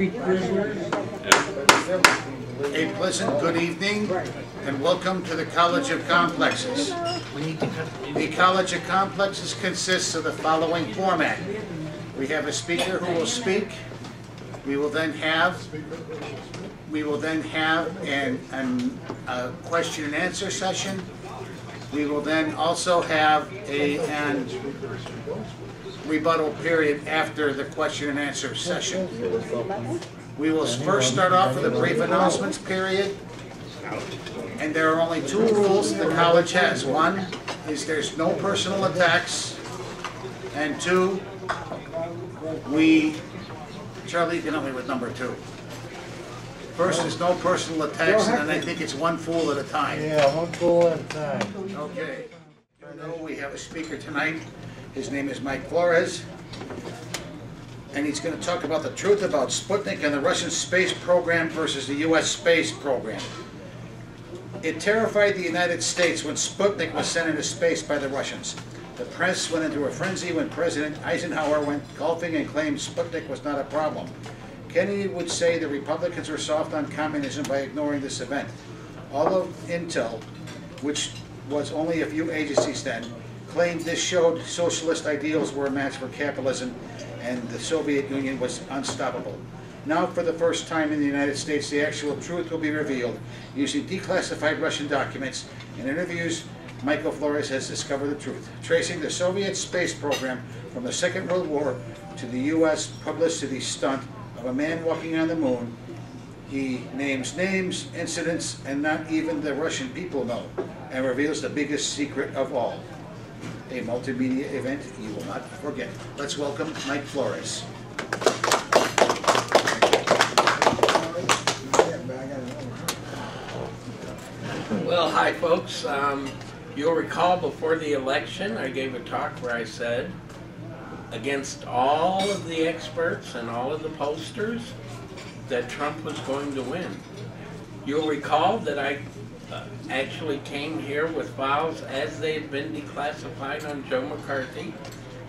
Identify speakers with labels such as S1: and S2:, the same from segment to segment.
S1: A pleasant good evening and welcome to the College of Complexes. The College of Complexes consists of the following format. We have a speaker who will speak. We will then have a question and answer session. We will then also have an rebuttal period after the question and answer session. We will first start off with a brief announcements period. And there are only two rules the college has. One is there's no personal attacks. And two, Charlie, you can help me with number two. First is no personal attacks, and then I think it's one fool at a time.
S2: Yeah, one fool at a time.
S1: Okay. You know, we have a speaker tonight. His name is Mike Flores, and he's going to talk about the truth about Sputnik and the Russian space program versus the U.S. space program. It terrified the United States when Sputnik was sent into space by the Russians. The press went into a frenzy when President Eisenhower went golfing and claimed Sputnik was not a problem. Kennedy would say the Republicans were soft on communism by ignoring this event. All of Intel, which was only a few agencies then, claimed this showed socialist ideals were a match for capitalism and the Soviet Union was unstoppable. Now, for the first time in the United States, the actual truth will be revealed. Using declassified Russian documents and interviews, Michael Flores has discovered the truth, tracing the Soviet space program from the Second World War to the U.S. publicity stunt of a man walking on the moon. He names names, incidents, and not even the Russian people know, and reveals the biggest secret of all. A multimedia event you will not forget. Let's welcome Mike Flores.
S3: Well, hi folks. You'll recall before the election I gave a talk where I said, against all of the experts and all of the posters, that Trump was going to win. You'll recall that I actually came here with files as they had been declassified on Joe McCarthy,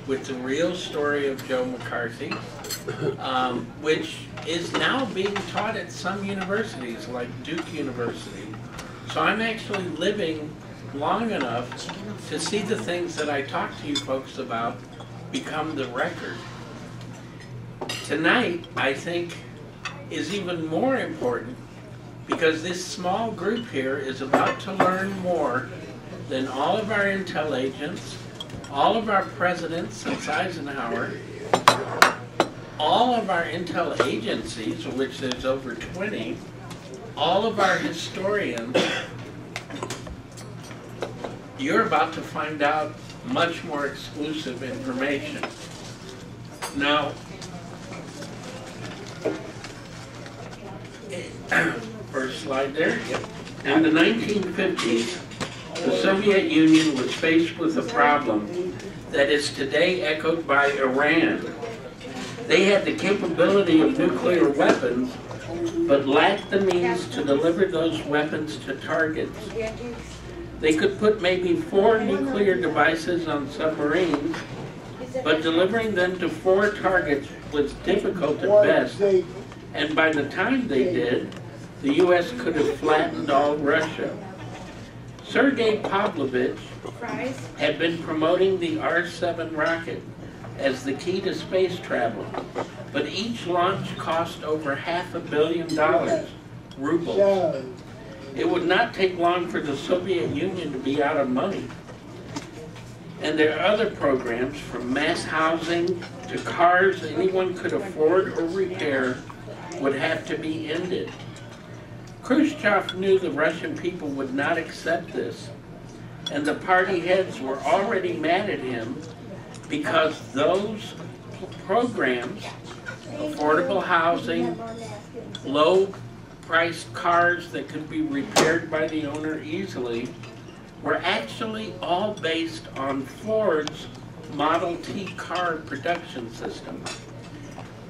S3: with the real story of Joe McCarthy, which is now being taught at some universities like Duke University. So I'm actually living long enough to see the things that I talk to you folks about become the record. Tonight, I think, is even more important because this small group here is about to learn more than all of our intel agents, all of our presidents since Eisenhower, all of our intel agencies, of which there's over 20, all of our historians. You're about to find out much more exclusive information. Now, first slide there. Yep. In the 1950s, the Soviet Union was faced with a problem that is today echoed by Iran. They had the capability of nuclear weapons, but lacked the means to deliver those weapons to targets. They could put maybe 4 nuclear devices on submarines, but delivering them to 4 targets was difficult at best, and by the time they did, the U.S. could have flattened all Russia. Sergei Pavlovich had been promoting the R-7 rocket as the key to space travel, but each launch cost over $500 million, rubles. It would not take long for the Soviet Union to be out of money. And there are other programs, from mass housing to cars anyone could afford or repair, would have to be ended. Khrushchev knew the Russian people would not accept this, and the party heads were already mad at him because those programs, affordable housing, low-priced cars that could be repaired by the owner easily, were actually all based on Ford's Model T car production system.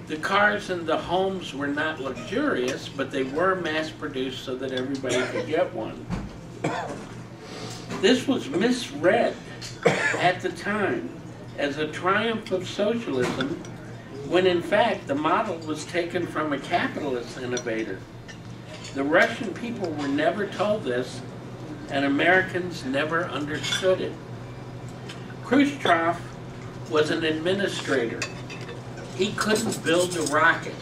S3: The cars and the homes were not luxurious, but they were mass-produced so that everybody could get one. This was misread at the time as a triumph of socialism when in fact the model was taken from a capitalist innovator. The Russian people were never told this, and Americans never understood it. Khrushchev was an administrator. He couldn't build a rocket,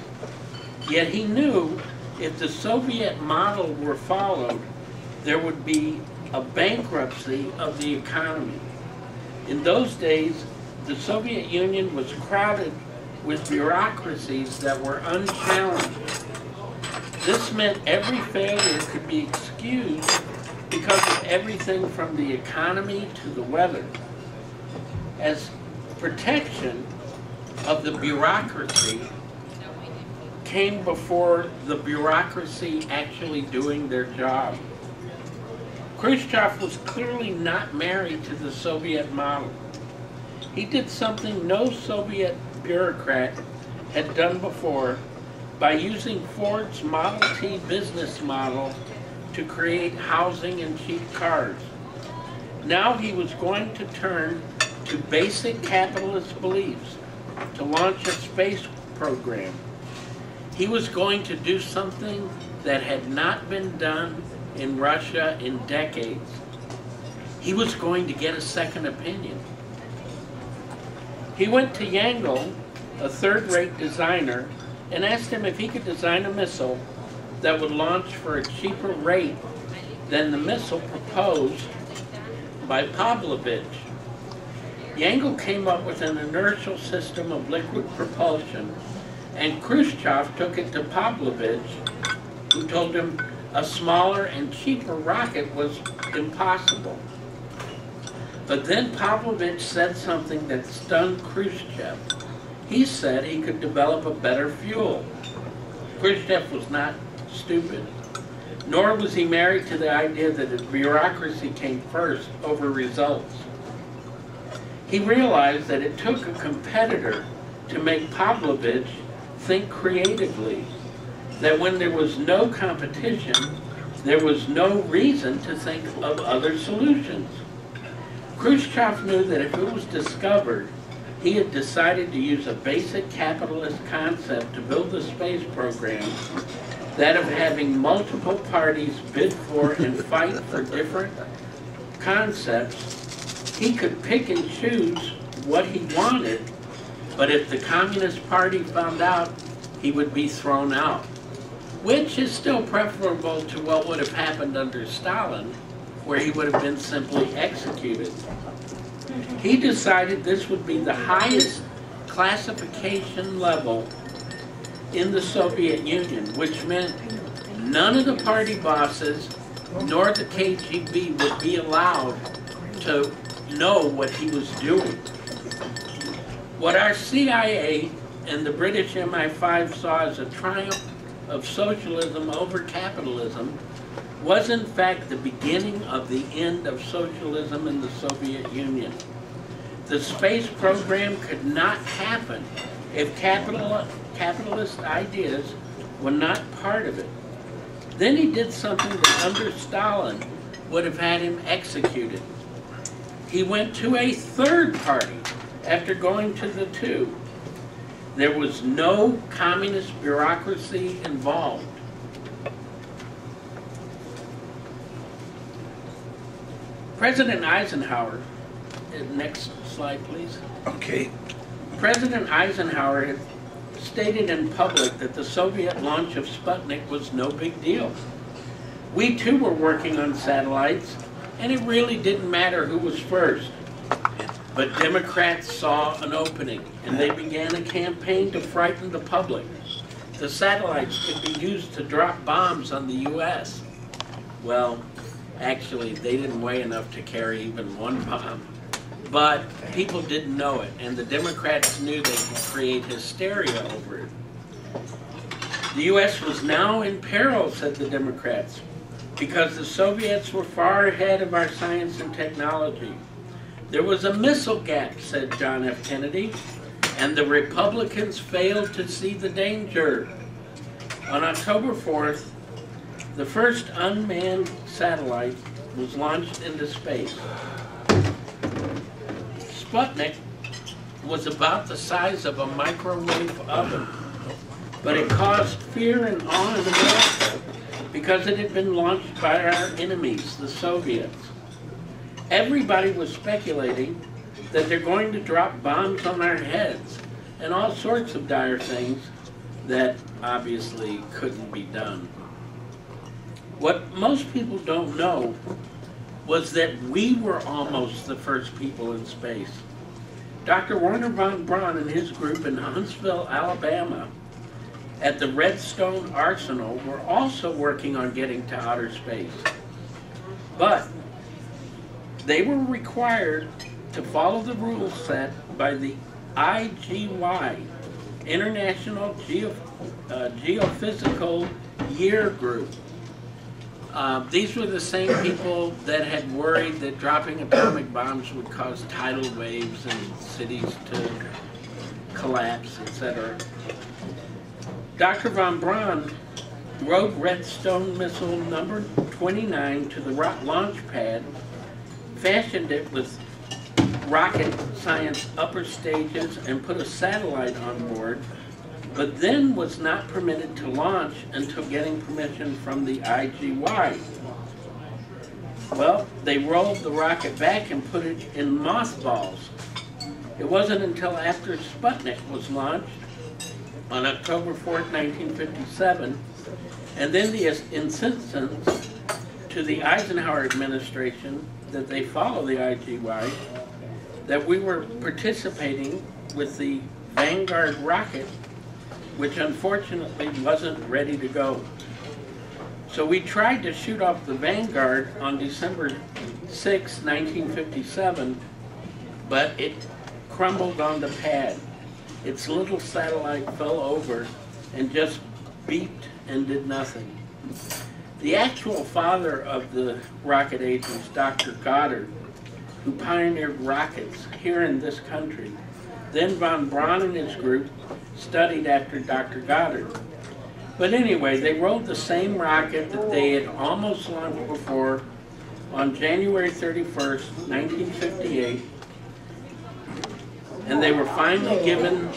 S3: yet he knew if the Soviet model were followed, there would be a bankruptcy of the economy. In those days, the Soviet Union was crowded with bureaucracies that were unchallenged. This meant every failure could be excused because of everything from the economy to the weather. As protection of the bureaucracy came before the bureaucracy actually doing their job. Khrushchev was clearly not married to the Soviet model. He did something no Soviet bureaucrat had done before by using Ford's Model T business model to create housing and cheap cars. Now he was going to turn to basic capitalist beliefs to launch a space program. He was going to do something that had not been done in Russia in decades. He was going to get a second opinion. He went to Yangel, a third-rate designer, and asked him if he could design a missile that would launch for a cheaper rate than the missile proposed by Pavlovich. Yangel came up with an inertial system of liquid propulsion, and Khrushchev took it to Pavlovich, who told him a smaller and cheaper rocket was impossible. But then Pavlovich said something that stunned Khrushchev. He said he could develop a better fuel. Khrushchev was not stupid, nor was he married to the idea that his bureaucracy came first over results. He realized that it took a competitor to make Pavlovich think creatively, that when there was no competition, there was no reason to think of other solutions. Khrushchev knew that if it was discovered, he had decided to use a basic capitalist concept to build the space program, that of having multiple parties bid for and fight for different concepts. He could pick and choose what he wanted, but if the Communist Party found out, he would be thrown out, which is still preferable to what would have happened under Stalin, where he would have been simply executed. He decided this would be the highest classification level in the Soviet Union, which meant none of the party bosses nor the KGB would be allowed to know what he was doing. What our CIA and the British MI5 saw as a triumph of socialism over capitalism was in fact the beginning of the end of socialism in the Soviet Union. The space program could not happen if capitalist ideas were not part of it. Then he did something that under Stalin would have had him executed. He went to a third party after going to the two. There was no communist bureaucracy involved. President Eisenhower, next slide please.
S1: Okay.
S3: President Eisenhower had stated in public that the Soviet launch of Sputnik was no big deal. We too were working on satellites, and it really didn't matter who was first. But Democrats saw an opening, and they began a campaign to frighten the public. The satellites could be used to drop bombs on the U.S. Well, actually, they didn't weigh enough to carry even one bomb. But people didn't know it, and the Democrats knew they could create hysteria over it. The U.S. was now in peril, said the Democrats, because the Soviets were far ahead of our science and technology. There was a missile gap, said John F. Kennedy, and the Republicans failed to see the danger. On October 4th, the first unmanned satellite was launched into space. Sputnik was about the size of a microwave oven, but it caused fear and awe in America because it had been launched by our enemies, the Soviets. Everybody was speculating that they're going to drop bombs on our heads and all sorts of dire things that obviously couldn't be done. What most people don't know was that we were almost the first people in space. Dr. Werner von Braun and his group in Huntsville, Alabama, at the Redstone Arsenal were also working on getting to outer space. But they were required to follow the rules set by the IGY, International Geophysical Year Group. These were the same people that had worried that dropping atomic bombs would cause tidal waves and cities to collapse, etc. Dr. von Braun rode Redstone missile number 29 to the launch pad, fashioned it with rocket science upper stages, and put a satellite on board, but then was not permitted to launch until getting permission from the IGY. Well, they rolled the rocket back and put it in mothballs. It wasn't until after Sputnik was launched on October 4th, 1957, and then the insistence to the Eisenhower administration that they follow the IGY, that we were participating with the Vanguard rocket, which unfortunately wasn't ready to go. So we tried to shoot off the Vanguard on December 6, 1957, but it crumbled on the pad. Its little satellite fell over and just beeped and did nothing. The actual father of the rocket agents, Dr. Goddard, who pioneered rockets here in this country, then von Braun and his group studied after Dr. Goddard. But anyway, they rolled the same rocket that they had almost launched before on January 31st, 1958, and they were finally given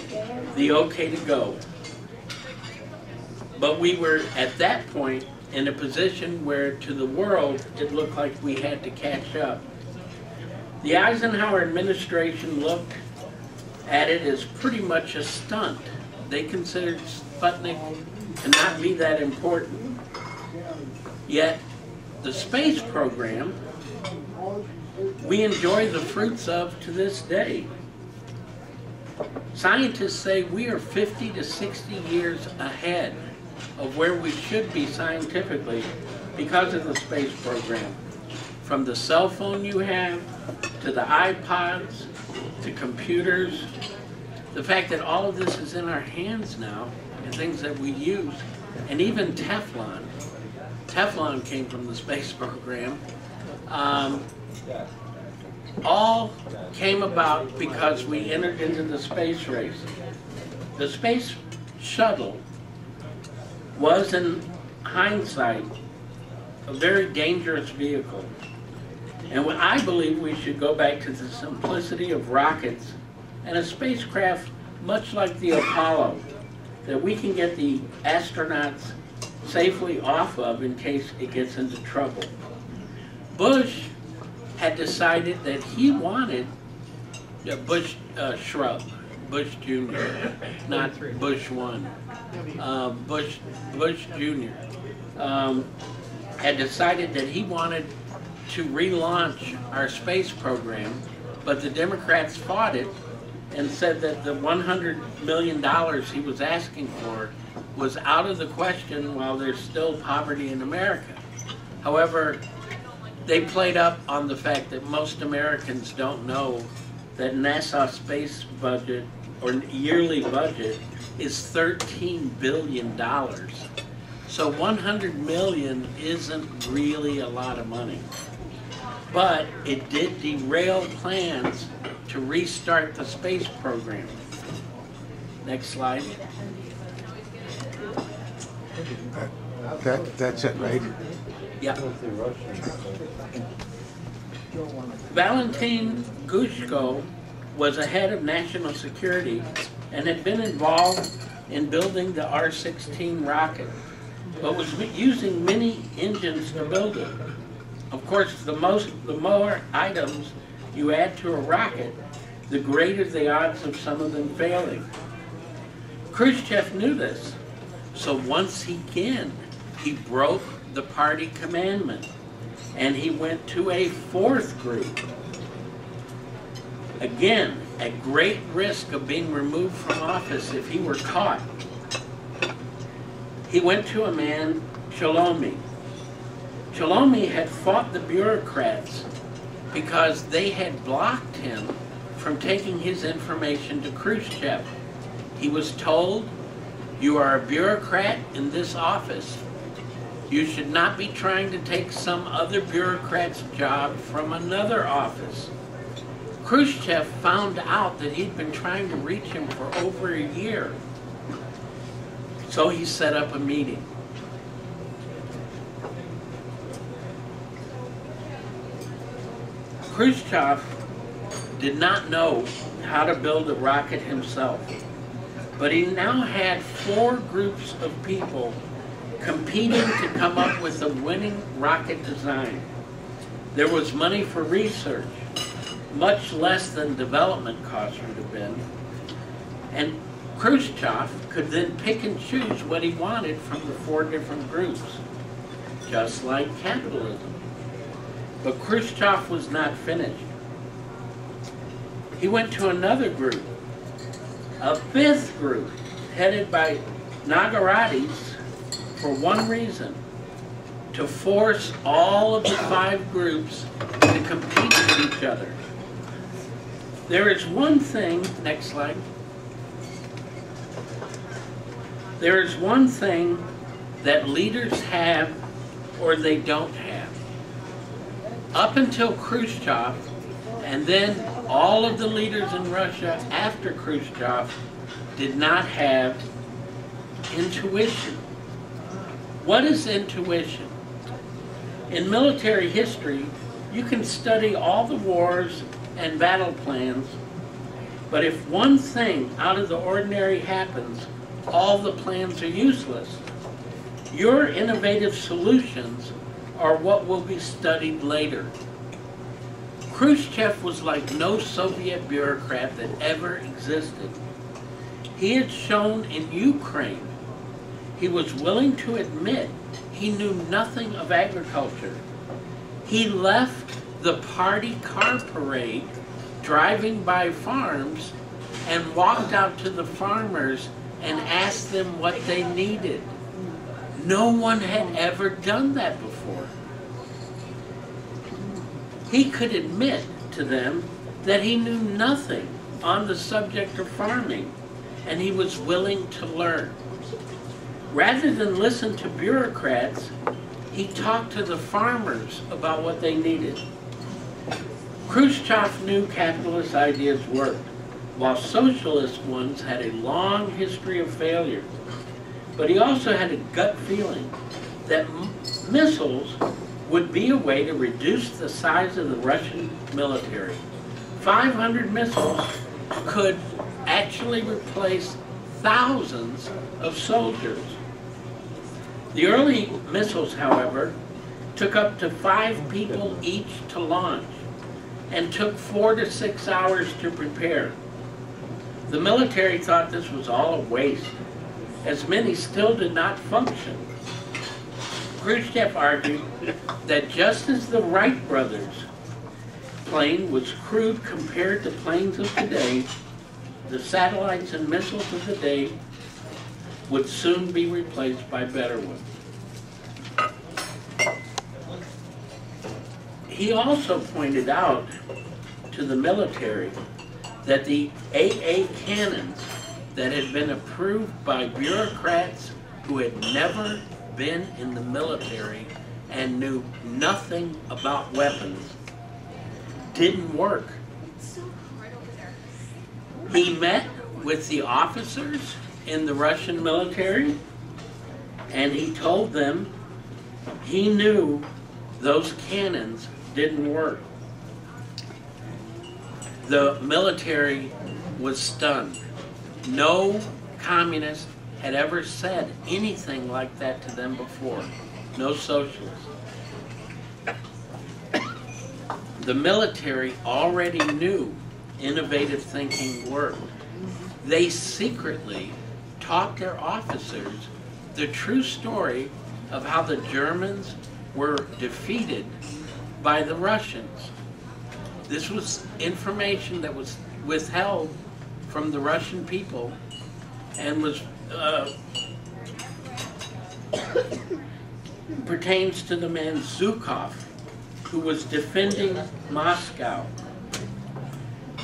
S3: the okay to go. But we were at that point in a position where to the world it looked like we had to catch up. The Eisenhower administration looked at it as pretty much a stunt. They considered Sputnik to not be that important. Yet, the space program, we enjoy the fruits of to this day. Scientists say we are 50 to 60 years ahead of where we should be scientifically because of the space program. From the cell phone you have, to the iPods, to computers, the fact that all of this is in our hands now, and things that we use, and even Teflon. Teflon came from the space program. All came about because we entered into the space race. The space shuttle was, in hindsight, a very dangerous vehicle. And I believe we should go back to the simplicity of rockets and a spacecraft much like the Apollo, that we can get the astronauts safely off of in case it gets into trouble. Bush had decided that he wanted Bush Bush Jr., not Bush 1. Bush Jr. Had decided that he wanted to relaunch our space program, but the Democrats fought it and said that the $100 million he was asking for was out of the question while there's still poverty in America. However, they played up on the fact that most Americans don't know that NASA's space budget, or yearly budget, is $13 billion. So 100 million isn't really a lot of money. But it did derail plans to restart the space program. Next slide.
S4: That's it, right?
S3: Yeah. Valentin Gushko was a head of national security and had been involved in building the R-16 rocket, but was using many engines to build it. Of course, the more items you add to a rocket, the greater the odds of some of them failing. Khrushchev knew this, so once again, he broke the party commandment, and he went to a fourth group. Again, at great risk of being removed from office if he were caught. He went to a man, Shalomi. Shalomi had fought the bureaucrats because they had blocked him from taking his information to Khrushchev. He was told, "You are a bureaucrat in this office. You should not be trying to take some other bureaucrat's job from another office." Khrushchev found out that he'd been trying to reach him for over a year. So he set up a meeting. Khrushchev did not know how to build a rocket himself, but he now had 4 groups of people competing to come up with a winning rocket design. There was money for research, much less than development costs would have been, and Khrushchev could then pick and choose what he wanted from the 4 different groups, just like capitalism. But Khrushchev was not finished. He went to another group, a 5th group, headed by Nagaratis, for one reason: to force all of the 5 groups to compete with each other. There is one thing, next slide. There is one thing that leaders have or they don't have. Up until Khrushchev, and then all of the leaders in Russia after Khrushchev, did not have intuition. What is intuition? In military history, you can study all the wars and battle plans, but if one thing out of the ordinary happens, all the plans are useless. Your innovative solutions are what will be studied later. Khrushchev was like no Soviet bureaucrat that ever existed. He had shown in Ukraine he was willing to admit he knew nothing of agriculture. He left the party car parade driving by farms and walked out to the farmers and asked them what they needed. No one had ever done that before. He could admit to them that he knew nothing on the subject of farming, and he was willing to learn. Rather than listen to bureaucrats, he talked to the farmers about what they needed. Khrushchev knew capitalist ideas worked, while socialist ones had a long history of failure. But he also had a gut feeling that missiles would be a way to reduce the size of the Russian military. 500 missiles could actually replace thousands of soldiers. The early missiles, however, took up to 5 people each to launch and took 4 to 6 hours to prepare. The military thought this was all a waste, as many still did not function. Khrushchev argued that just as the Wright brothers plane was crude compared to planes of today, the satellites and missiles of the day would soon be replaced by better ones. He also pointed out to the military that the AA cannons that had been approved by bureaucrats who had never been in the military and knew nothing about weapons didn't work. He met with the officers in the Russian military and he told them he knew those cannons didn't work. the military was stunned. No communist had ever said anything like that to them before. No socialist. The military already knew innovative thinking worked. They secretly taught their officers the true story of how the Germans were defeated by the Russians. This was information that was withheld from the Russian people and was pertains to the man Zhukov, who was defending Moscow.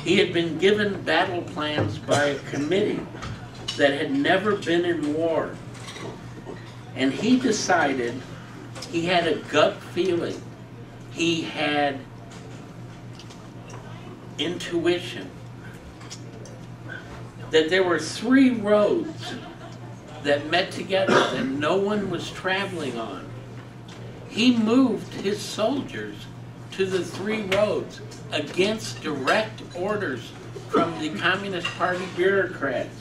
S3: He had been given battle plans by a committee that had never been in war. And he decided, he had a gut feeling, he had intuition, that there were 3 roads that met together that no one was traveling on. He moved his soldiers to the 3 roads against direct orders from the Communist Party bureaucrats.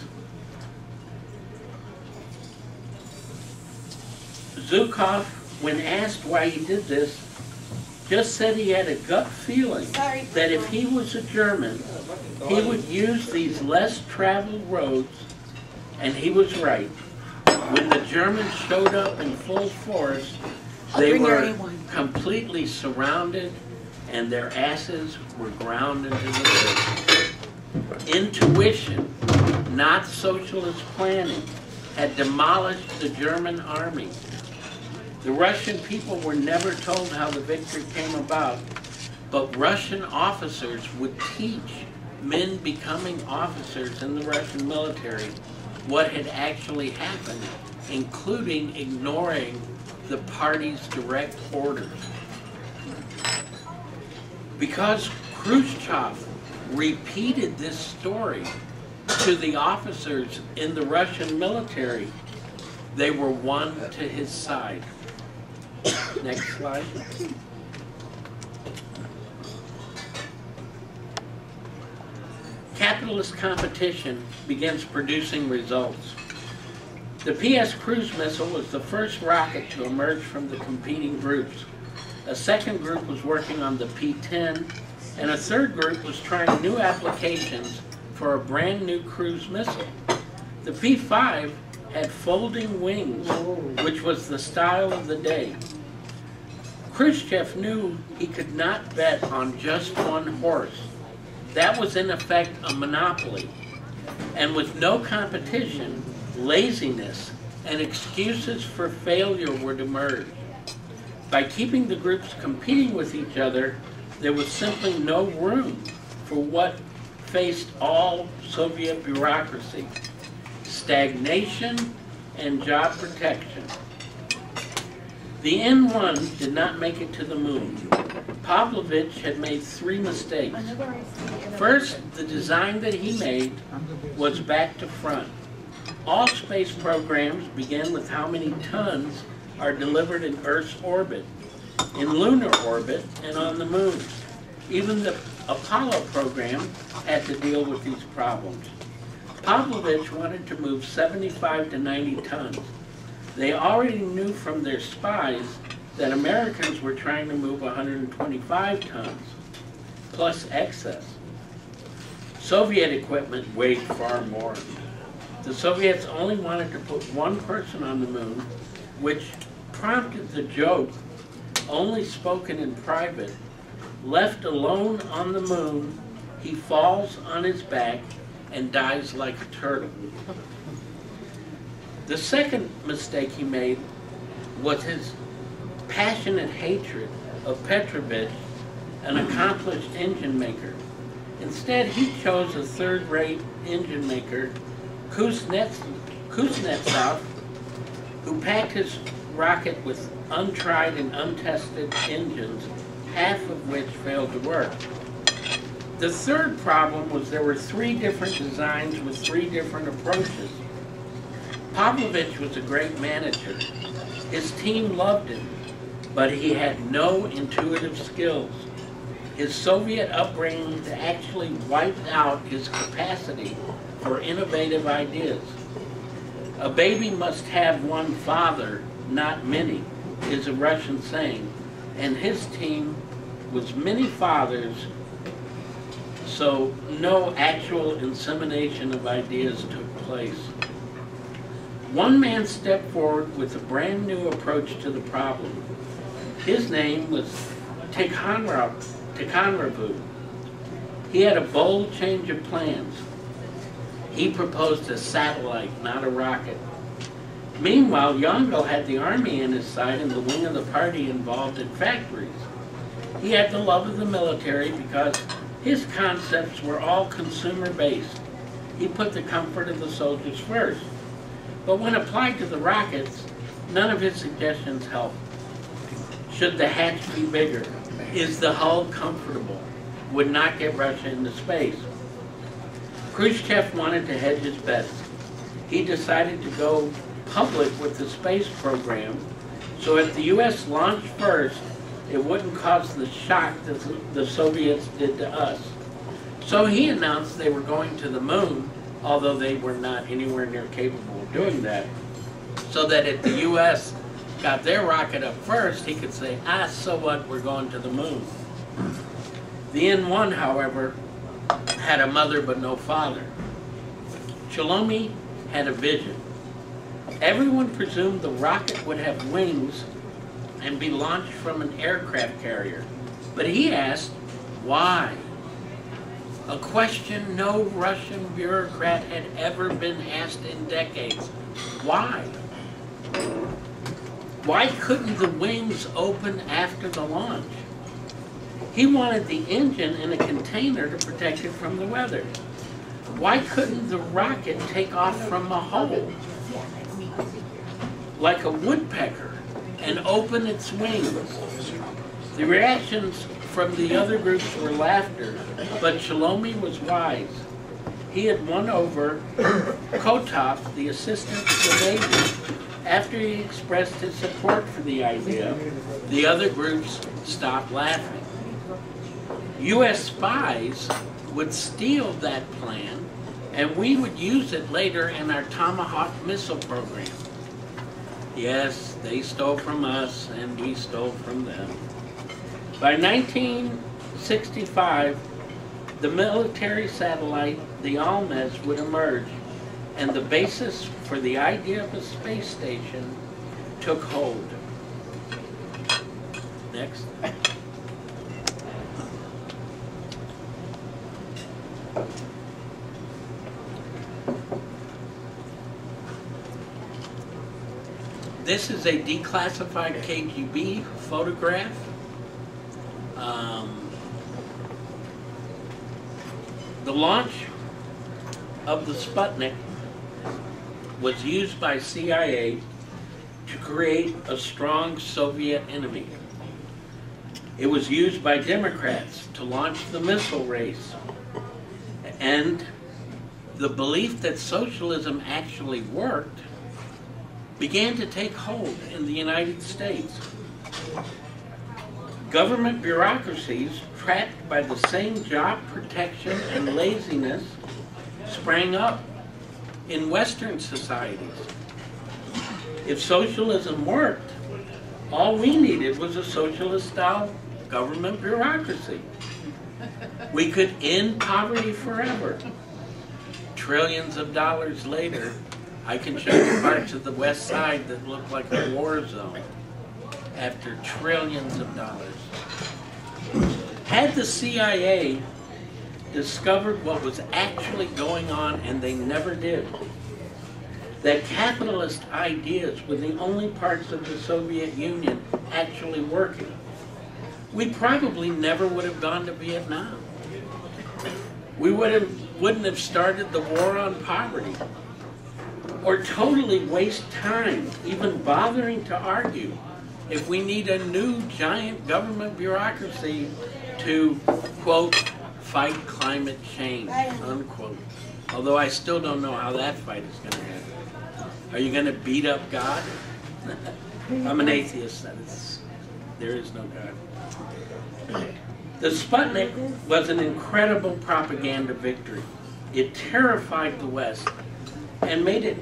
S3: Zhukov, when asked why he did this, just said he had a gut feeling that if he was a German, he would use these less traveled roads, and he was right. When the Germans showed up in full force, they were completely surrounded and their asses were ground into the earth. Intuition, not socialist planning, had demolished the German army. The Russian people were never told how the victory came about, but Russian officers would teach men becoming officers in the Russian military what had actually happened, including ignoring the party's direct orders. Because Khrushchev repeated this story to the officers in the Russian military, they were won to his side. Next slide. Capitalist competition begins producing results. The PS cruise missile was the first rocket to emerge from the competing groups. A second group was working on the P-10, and a third group was trying new applications for a brand new cruise missile. The P-5 had folding wings, which was the style of the day. Khrushchev knew he could not bet on just one horse. That was in effect a monopoly. And with no competition, laziness and excuses for failure would emerge. By keeping the groups competing with each other, there was simply no room for what faced all Soviet bureaucracy: stagnation and job protection. The N-1 did not make it to the moon. Pavlovich had made 3 mistakes. First, the design that he made was back to front. All space programs begin with how many tons are delivered in Earth's orbit, in lunar orbit, and on the moon. Even the Apollo program had to deal with these problems. Pavlovich wanted to move 75 to 90 tons. They already knew from their spies that Americans were trying to move 125 tons, plus excess. Soviet equipment weighed far more. The Soviets only wanted to put 1 person on the moon, which prompted the joke, only spoken in private: left alone on the moon, he falls on his back and dies like a turtle. The second mistake he made was his passionate hatred of Petrovich, an accomplished engine maker. Instead, he chose a third-rate engine maker, Kuznetsov, who packed his rocket with untried and untested engines, half of which failed to work. The third problem was there were 3 different designs with 3 different approaches. Pavlovich was a great manager. His team loved him, but he had no intuitive skills. his Soviet upbringing actually wiped out his capacity for innovative ideas. A baby must have one father, not many, is a Russian saying, and his team was many fathers, so no actual insemination of ideas took place. One man stepped forward with a brand new approach to the problem. His name was Tikhonravut. He had a bold change of plans. He proposed a satellite, not a rocket. Meanwhile, Yongle had the army in his side and the wing of the party involved in factories. He had the love of the military because his concepts were all consumer-based. He put the comfort of the soldiers first. But when applied to the rockets, none of his suggestions helped. Should the hatch be bigger? Is the hull comfortable? Would not get Russia into space. Khrushchev wanted to hedge his bets. He decided to go public with the space program, so if the U.S. launched first, it wouldn't cause the shock that the Soviets did to us. So he announced they were going to the moon, although they were not anywhere near capable of doing that, so that if the U.S. got their rocket up first, he could say, so what, we're going to the moon. The N-1, however, had a mother but no father. Shalomi had a vision. Everyone presumed the rocket would have wings and be launched from an aircraft carrier. But he asked, why? A question no Russian bureaucrat had ever been asked in decades. Why? Why couldn't the wings open after the launch? He wanted the engine in a container to protect it from the weather. Why couldn't the rocket take off from a hole, like a woodpecker, and open its wings? The reactions from the other groups were laughter, but Shalomi was wise. He had won over Kotov, the assistant to the Navy. After he expressed his support for the idea, the other groups stopped laughing. U.S. spies would steal that plan, and we would use it later in our Tomahawk missile program. Yes, they stole from us, and we stole from them. By 1965, the military satellite, the Almaz, would emerge, and the basis for the idea of a space station took hold. Next. This is a declassified KGB photograph. The launch of the Sputnik was used by CIA to create a strong Soviet enemy. It was used by Democrats to launch the missile race. And the belief that socialism actually worked began to take hold in the United States. Government bureaucracies, trapped by the same job protection and laziness, sprang up in Western societies. If socialism worked, all we needed was a socialist-style government bureaucracy. We could end poverty forever. Trillions of dollars later, I can show you parts of the West Side that look like a war zone after trillions of dollars. Had the CIA discovered what was actually going on, and they never did, that capitalist ideas were the only parts of the Soviet Union actually working, we probably never would have gone to Vietnam. We wouldn't have started the war on poverty, or totally waste time even bothering to argue if we need a new giant government bureaucracy to, quote, fight climate change, unquote. Although I still don't know how that fight is going to happen. Are you going to beat up God? I'm an atheist. There is no God. The Sputnik was an incredible propaganda victory. It terrified the West and made it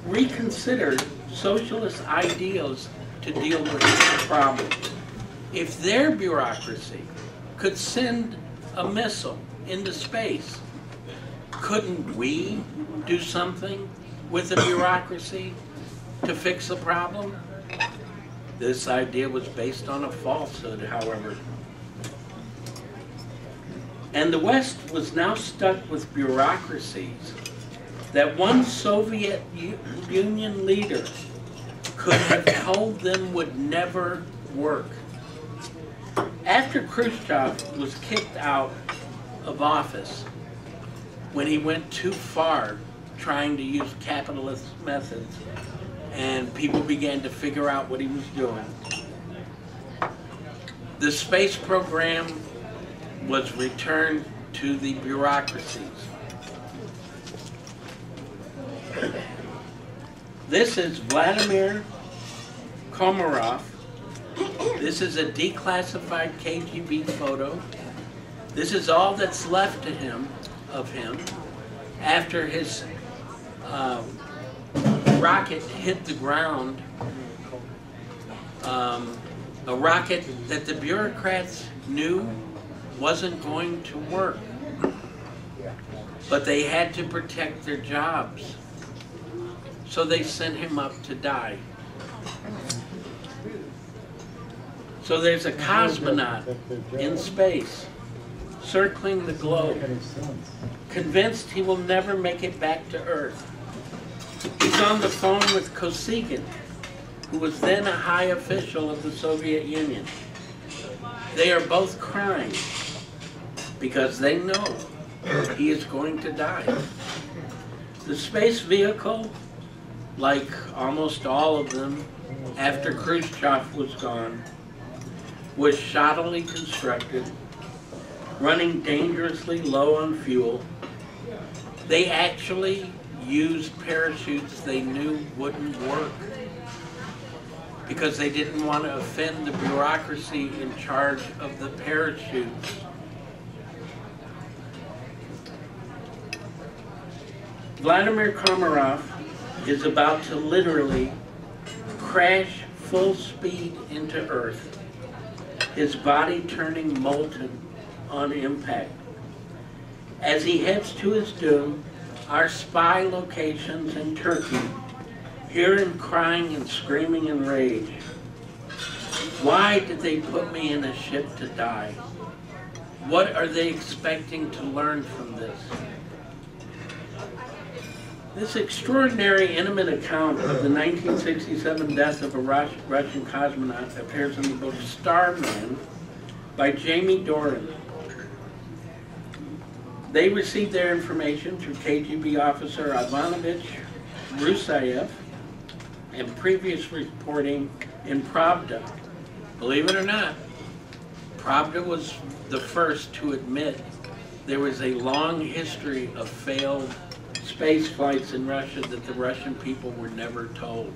S3: reconsider socialist ideals to deal with the problem. If their bureaucracy could send a missile into space, couldn't we do something with the bureaucracy to fix the problem? This idea was based on a falsehood, however. And the West was now stuck with bureaucracies that one Soviet Union leader could have told them would never work. After Khrushchev was kicked out of office, when he went too far trying to use capitalist methods, and people began to figure out what he was doing, the space program was returned to the bureaucracies. This is Vladimir Komarov. This is a declassified KGB photo. This is all that's left of him after his rocket hit the ground. A rocket that the bureaucrats knew wasn't going to work, but they had to protect their jobs, so they sent him up to die. So there's a cosmonaut in space, circling the globe, convinced he will never make it back to Earth. He's on the phone with Kosygin, who was then a high official of the Soviet Union. They are both crying because they know he is going to die. The space vehicle, like almost all of them after Khrushchev was gone, was shoddily constructed, running dangerously low on fuel. They actually used parachutes they knew wouldn't work because they didn't want to offend the bureaucracy in charge of the parachutes. Vladimir Komarov is about to literally crash full speed into Earth, his body turning molten on impact. As he heads to his doom, our spy locations in Turkey hear him crying and screaming in rage. Why did they put me in a ship to die? What are they expecting to learn from this? This extraordinary intimate account of the 1967 death of a Russian cosmonaut appears in the book Starman by Jamie Doran. They received their information through KGB officer Ivanovich Rusayev and previous reporting in Pravda. Believe it or not, Pravda was the first to admit there was a long history of failed space flights in Russia that the Russian people were never told.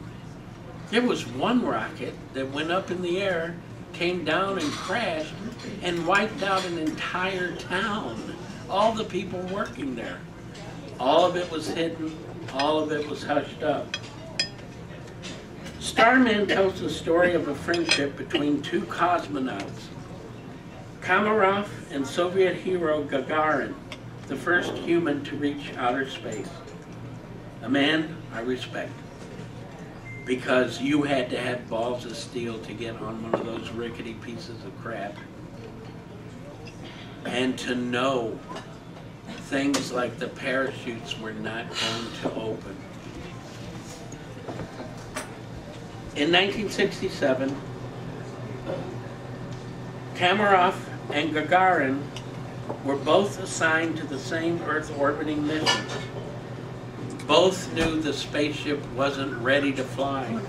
S3: There was one rocket that went up in the air, came down and crashed, and wiped out an entire town. All the people working there. All of it was hidden, all of it was hushed up. Starman tells the story of a friendship between two cosmonauts, Komarov and Soviet hero Gagarin, the first human to reach outer space. A man I respect, because you had to have balls of steel to get on one of those rickety pieces of crap. And to know things like the parachutes were not going to open. In 1967, Komarov and Gagarin were both assigned to the same Earth orbiting mission. Both knew the spaceship wasn't ready to fly.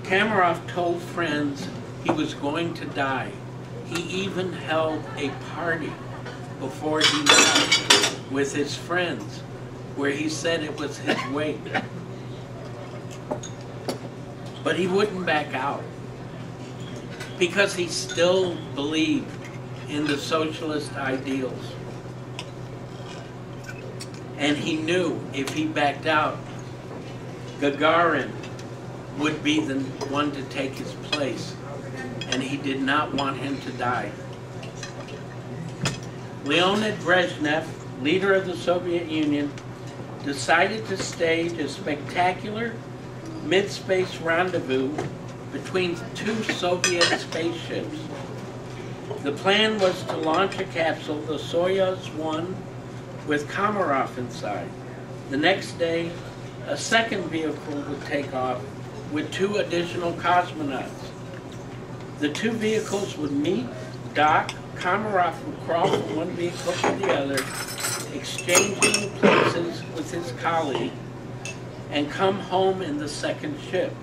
S3: Komarov told friends he was going to die. He even held a party before he died with his friends, where he said it was his wake. But he wouldn't back out, because he still believed in the socialist ideals. And he knew if he backed out, Gagarin would be the one to take his place, and he did not want him to die. Leonid Brezhnev, leader of the Soviet Union, decided to stage a spectacular mid-space rendezvous between two Soviet spaceships. The plan was to launch a capsule, the Soyuz 1, with Komarov inside. The next day, a second vehicle would take off with 2 additional cosmonauts. The 2 vehicles would meet, dock, Komarov would crawl from one vehicle to the other, exchanging places with his colleague, and come home in the second ship.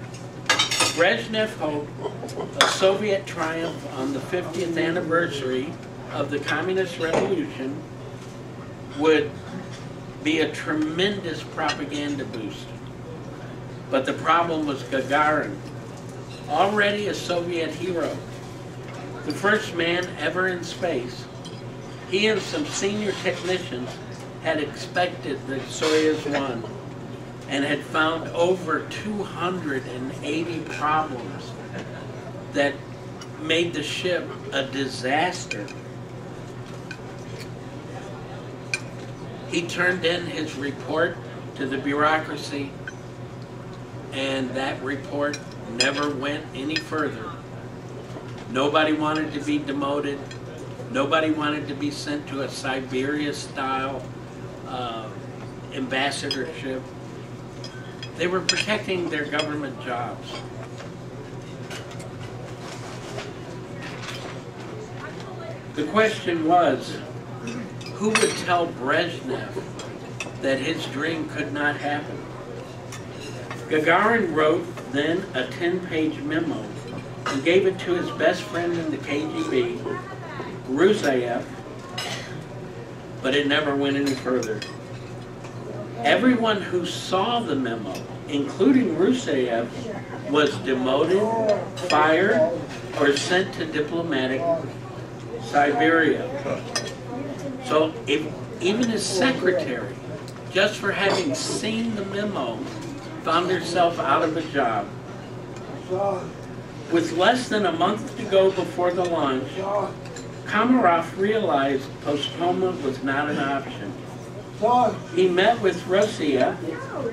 S3: Brezhnev hoped a Soviet triumph on the 50th anniversary of the Communist Revolution would be a tremendous propaganda boost. But the problem was Gagarin, already a Soviet hero, the first man ever in space. He and some senior technicians had inspected the Soyuz 1 and had found over 280 problems that made the ship a disaster. He turned in his report to the bureaucracy, and that report never went any further. Nobody wanted to be demoted. Nobody wanted to be sent to a Siberia-style ambassadorship. They were protecting their government jobs. The question was, who would tell Brezhnev that his dream could not happen? Gagarin wrote then a 10-page memo and gave it to his best friend in the KGB, Rusev, but it never went any further. Everyone who saw the memo, including Rusev, was demoted, fired, or sent to diplomatic Siberia. So even his secretary, just for having seen the memo, found herself out of a job. With less than a month to go before the launch, Komarov realized postponement was not an option. He met with Russia,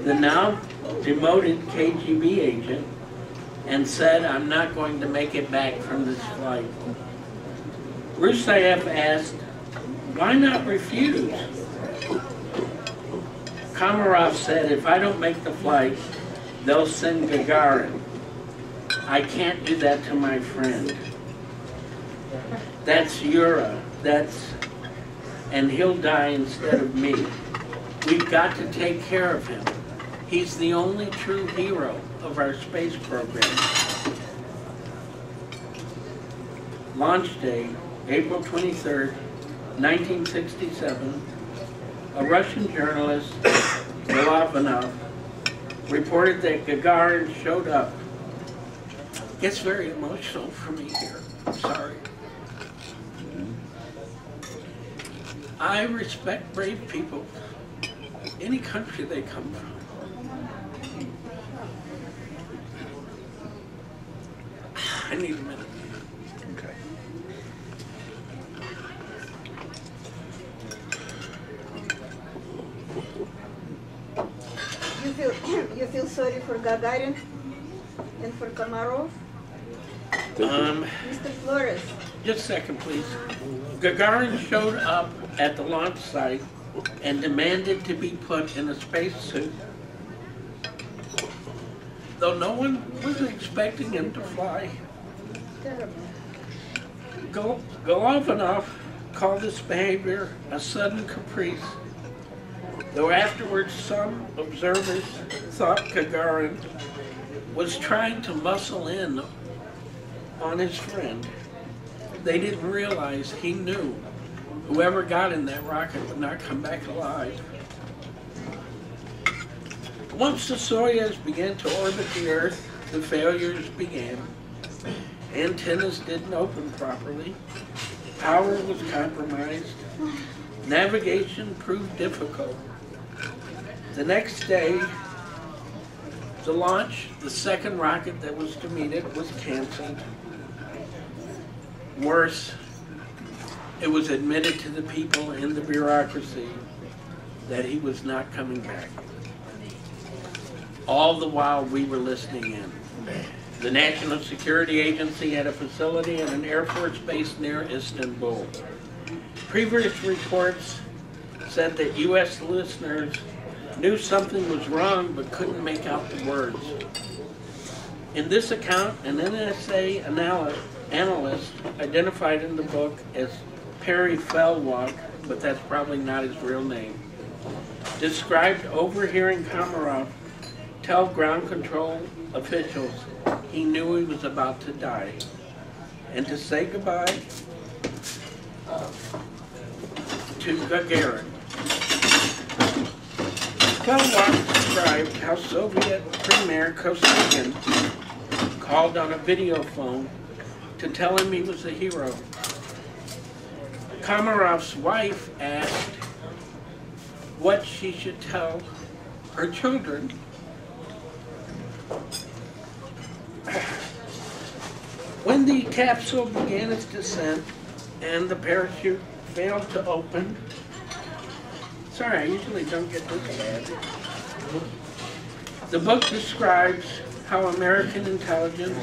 S3: the now demoted KGB agent, and said, "I'm not going to make it back from this flight." Rusev asked, "Why not refuse?" Komarov said, "If I don't make the flight, they'll send Gagarin. I can't do that to my friend. That's Yura, and he'll die instead of me. We've got to take care of him. He's the only true hero of our space program." Launch day, April 23rd, 1967, a Russian journalist, Golovanov, reported that Gagarin showed up. It gets very emotional for me here. I'm sorry. I respect brave people, any country they come from. I need a minute.
S1: Okay.
S4: You feel sorry for Gagarin and for Komarov? Mr. Flores.
S3: Just a second, please. Gagarin showed up at the launch site and demanded to be put in a spacesuit, though no one was expecting him to fly. Golovanov called this behavior a sudden caprice, though afterwards some observers thought Gagarin was trying to muscle in on his friend. They didn't realize he knew whoever got in that rocket would not come back alive. Once the Soyuz began to orbit the Earth, the failures began. Antennas didn't open properly. Power was compromised. Navigation proved difficult. The next day, the launch, the second rocket that was to meet it, was canceled. Worse, it was admitted to the people in the bureaucracy that he was not coming back. All the while we were listening in. The National Security Agency had a facility at an Air Force base near Istanbul. Previous reports said that U.S. listeners knew something was wrong but couldn't make out the words. In this account, an NSA analyst identified in the book as Perry Feldwalk, but that's probably not his real name, described overhearing Komarov tell ground control officials he knew he was about to die and to say goodbye to Gagarin. Feldwalk described how Soviet Premier Kosygin called on a video phone to tell him he was a hero. Komarov's wife asked what she should tell her children. When the capsule began its descent and the parachute failed to open, sorry, I usually don't get this bad. The book describes how American intelligence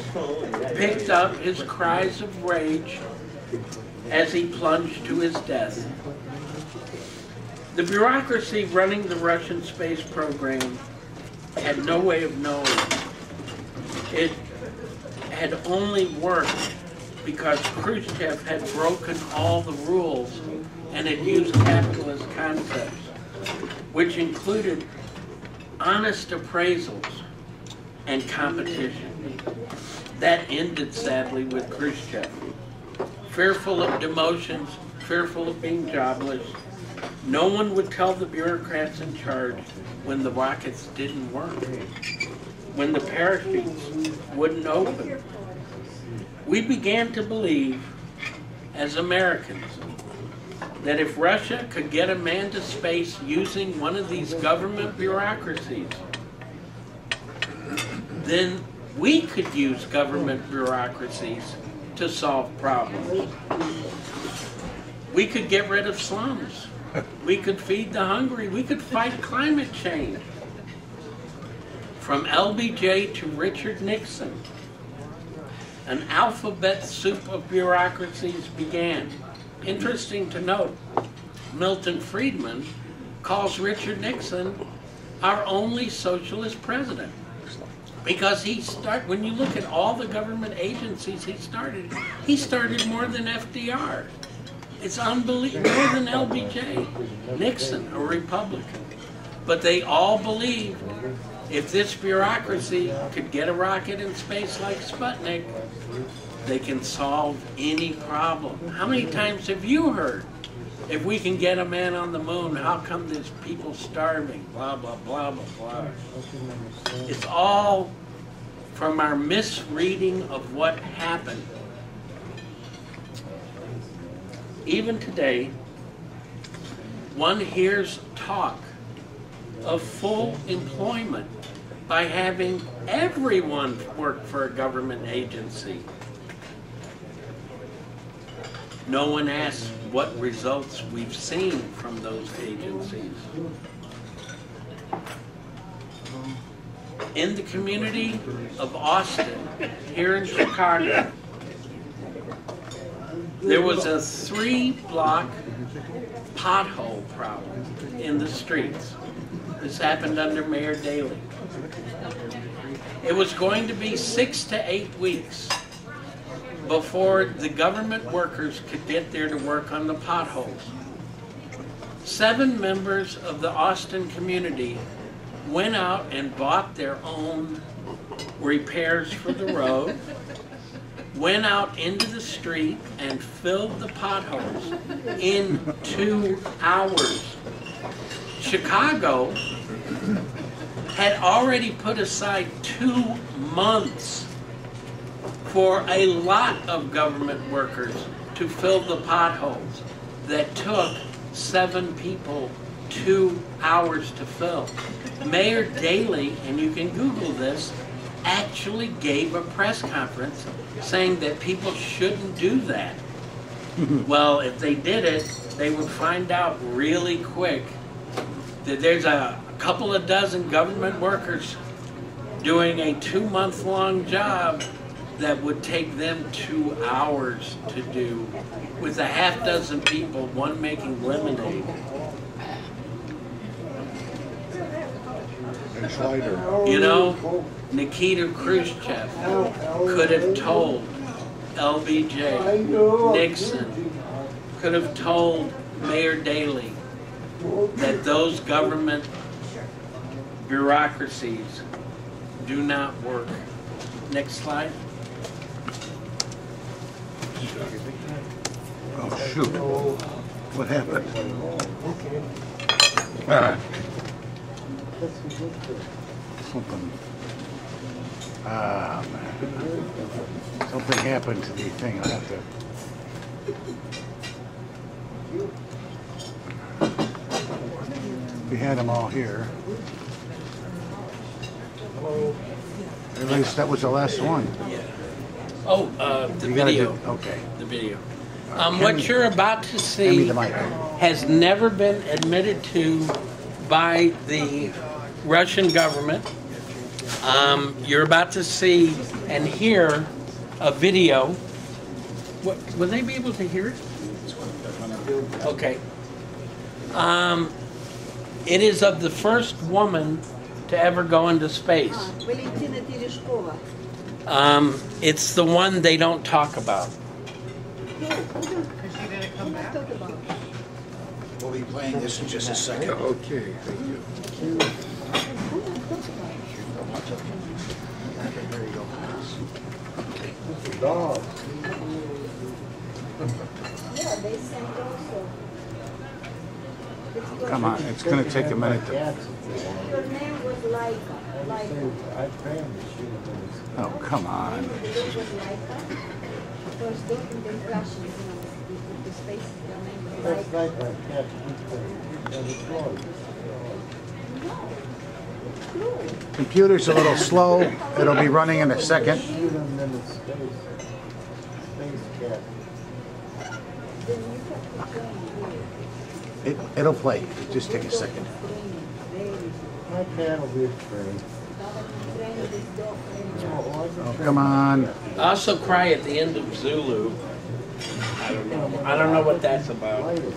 S3: picked up his cries of rage as he plunged to his death. The bureaucracy running the Russian space program had no way of knowing. It had only worked because Khrushchev had broken all the rules and had used capitalist concepts, which included honest appraisals and competition. That ended, sadly, with Khrushchev. Fearful of demotions, fearful of being jobless, no one would tell the bureaucrats in charge when the rockets didn't work, when the parachutes wouldn't open. We began to believe, as Americans, that if Russia could get a man to space using one of these government bureaucracies, then we could use government bureaucracies to solve problems. We could get rid of slums. We could feed the hungry. We could fight climate change. From LBJ to Richard Nixon, an alphabet soup of bureaucracies began. Interesting to note, Milton Friedman calls Richard Nixon our only socialist president. Because when you look at all the government agencies he started more than FDR. It's unbelievable, more than LBJ. Nixon, a Republican. But they all believed if this bureaucracy could get a rocket in space like Sputnik, they can solve any problem. How many times have you heard, if we can get a man on the moon, how come there's people starving? Blah, blah, blah, blah, blah. It's all from our misreading of what happened. Even today, one hears talk of full employment by having everyone work for a government agency. No one asks what results we've seen from those agencies. In the community of Austin, here in Chicago, there was a 3-block pothole problem in the streets. This happened under Mayor Daley. It was going to be 6 to 8 weeks before the government workers could get there to work on the potholes. 7 members of the Austin community went out and bought their own repairs for the road, went out into the street and filled the potholes in 2 hours. Chicago had already put aside 2 months for a lot of government workers to fill the potholes that took 7 people 2 hours to fill. Mayor Daley, and you can Google this, actually gave a press conference saying that people shouldn't do that. Well, if they did it, they would find out really quick that there's a couple of dozen government workers doing a 2-month-long job that would take them 2 hours to do, with a half dozen people, one making lemonade. You know, Nikita Khrushchev could have told LBJ, Nixon, could have told Mayor Daley that those government bureaucracies do not work. Next slide.
S1: Oh, shoot. What happened? Something. Ah, man. Something happened to the thing. I'll have to. We had them all here. At least that was the last one.
S3: Oh, the
S1: You gotta
S3: video.
S1: do- okay.
S3: The video.
S1: Hand
S3: What
S1: me-
S3: you're about to
S1: Hand me
S3: see
S1: the mic.
S3: has never been admitted to by the Russian government. You're about to see and hear a video. What, will they be able to hear it? Okay. It is of the first woman to ever go into space.
S4: Valentina Tereshkova.
S3: It's the one they don't talk about.
S4: Talk about.
S1: We'll be playing this in just a second.
S5: Okay, thank you.
S1: There you go.
S2: Dog.
S4: Yeah, they sent also.
S1: Come on, it's going to take a minute to.
S4: Your name was Laika. Laika.
S2: I trained the shooter.
S1: Oh, come on.
S4: The name was Laika. First day in the Russian, you know, the space, the name was
S2: That's
S4: Laika.
S2: like I can't keep the floor.
S1: Computer's a little slow. It'll be running in a second.
S2: Shoot them in the space. Space cat.
S4: Then you have to train here.
S1: It'll play. Just take a second.
S2: My cat will be afraid.
S4: Train this dog.
S1: Oh, come on.
S3: I also cry at the end of Zulu. I don't know. I don't know what that's about.
S2: Light it.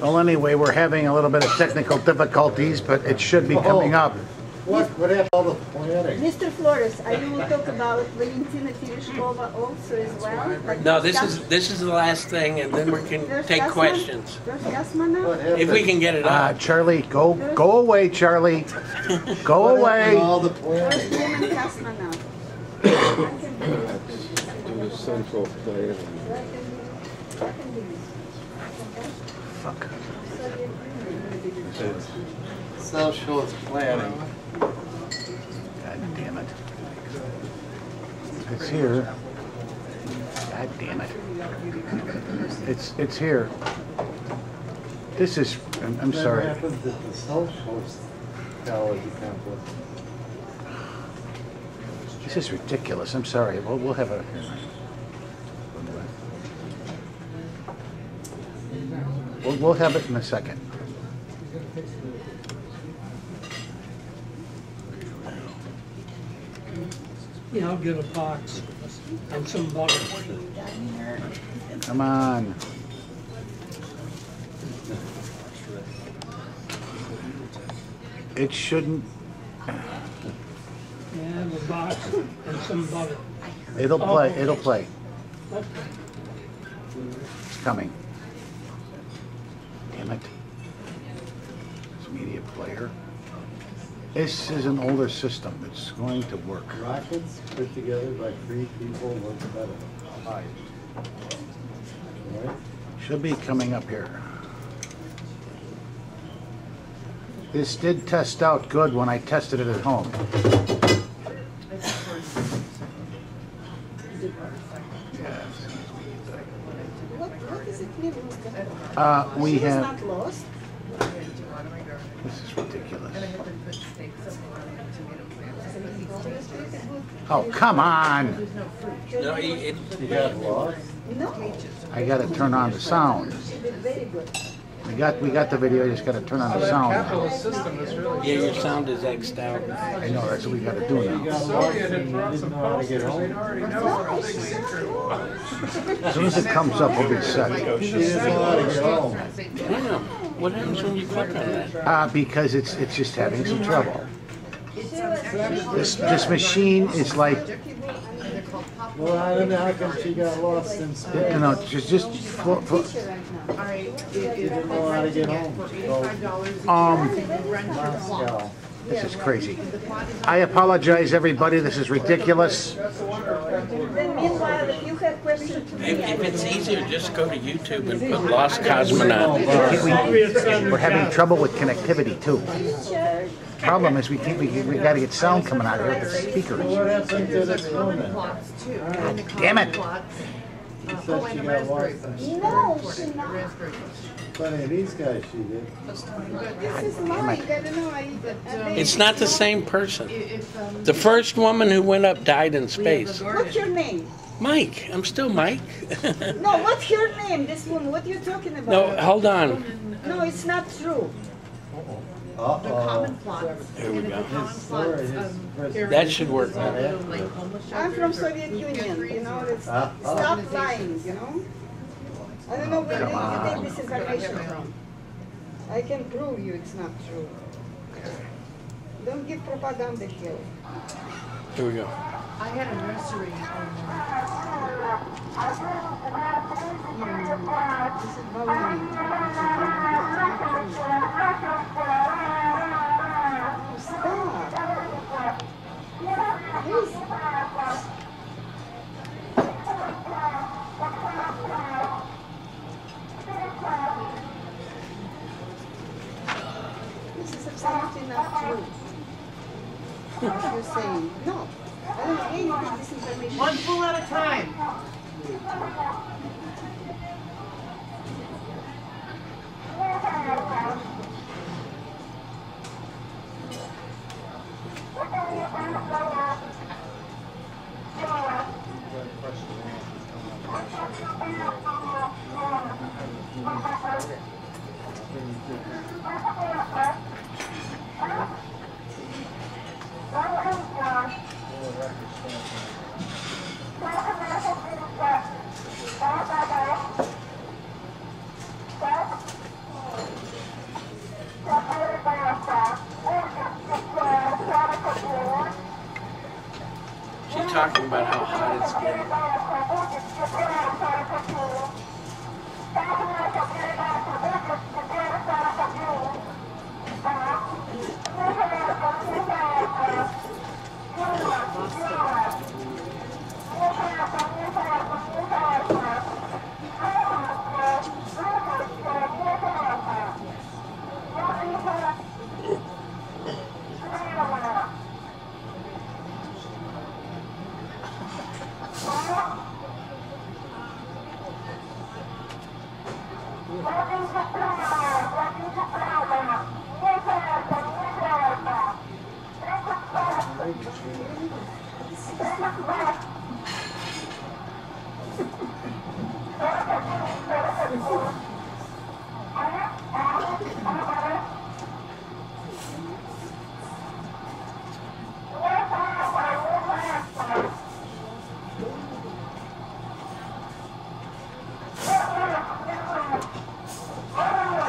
S1: Well, anyway, we're having a little bit of technical difficulties, but it should be coming up.
S2: What happened to all the planning?
S4: Mr. Flores, are you will talk about Valentina Tereshkova also as well? Like
S3: No, this is the last thing, and then we can
S4: There's
S3: take
S4: Yasman?
S3: questions
S4: There's Yasman
S2: What
S4: now?
S2: happened?
S3: if we can get it up.
S1: Charlie, go away, Charlie. Go
S2: What happened to
S1: away.
S2: all the
S4: First
S2: planning?
S4: woman Yasman now.
S5: Do the central plan.
S1: Fuck.
S2: Socialist planning.
S1: God damn it. It's here. God damn it. It's here. This is. I'm sorry.
S2: What happened to the socialist college campus?
S1: This is ridiculous. I'm sorry. We'll have a. We'll have it in a second.
S6: Yeah, I'll get a box and some butter.
S1: Come on. It shouldn't.
S6: Yeah, a box and some butter.
S1: It'll play. It'll play.
S6: Okay.
S1: It's coming. Damn it. It's media player. This is an older system. It's going to work.
S2: Rockets put together by 3 people work better. Right?
S1: Should be coming up here. This did test out good when I tested it at home.
S4: What is it mean?
S1: We
S4: She was
S1: have,
S4: not lost.
S1: this is ridiculous. Oh, come on.
S3: No,
S2: You got lost?
S4: No,
S1: I gotta turn on the sound.
S4: she did very good.
S1: We got the video, just gotta turn on the sound now.
S3: yeah, your sound is X'd out.
S1: I know, that's what we gotta do
S2: You
S1: now.
S2: got lost and you didn't know how to get home?
S4: No, she's not lost.
S1: As soon as it comes up, we'll be set.
S2: She didn't know how to get home.
S3: Yeah. What happens when you click on that?
S1: Because it's just having some trouble.
S4: She was
S1: This machine is like,
S2: Well, I don't know how come she got lost in space.
S1: you know, just
S4: teacher right now.
S2: She didn't know how to get home. So, Moscow.
S1: this is crazy. I apologize, everybody, this is ridiculous.
S4: Then meanwhile, if you have questions to me,
S3: If it's easier, just go to YouTube and put Lost Cosmonaut.
S1: We're having trouble with connectivity too.
S4: teacher,
S1: Problem is, we gotta get sound coming out of here with the speakers.
S2: What happened to this woman?
S1: Damn it!
S2: She said she got lost in
S4: no, she not.
S2: Plenty of these guys she did.
S4: This is Mike, I don't know.
S3: It's not the same person. The first woman who went up died in space.
S4: What's your name?
S3: Mike. I'm still Mike.
S4: No, what's your name? This woman, what are you talking about?
S3: No, hold on.
S4: No, it's not true.
S2: Uh-oh.
S3: Here we go.
S2: That
S3: should work now.
S4: I'm from Soviet Union, you know, it's, stop lying, you know? I don't know where you take this information from. I can prove you it's not true. Don't give propaganda here.
S3: Here we go.
S7: I had a nursery.
S4: This is bullying. Stop. Please. This is absolutely not true. What you're saying. No. I don't know where you get this information.
S7: One fool at a time.
S3: She's talking about how hot it's getting.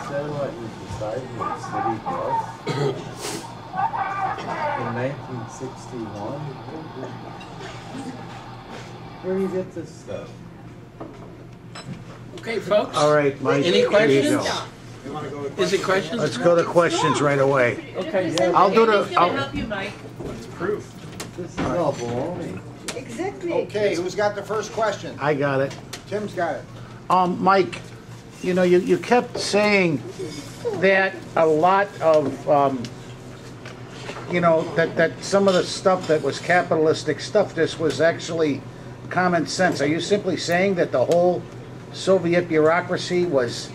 S2: Satellite was decided in City Bus in 1961. Where do you get this stuff?
S3: Okay, folks.
S1: All right, Mike.
S3: Any
S1: there you
S3: questions?
S1: go.
S3: Is it questions?
S1: Let's go to questions right away.
S3: Okay.
S1: I'll do the,
S7: Who's gonna help you, Mike?
S2: This is all baloney.
S4: Exactly.
S8: Okay, who's got the first question?
S1: I got it.
S8: Tim's got it.
S1: Mike, you know, you kept saying that a lot of, you know, that some of the stuff that was capitalistic stuff, this was actually common sense. Are you simply saying that the whole Soviet bureaucracy was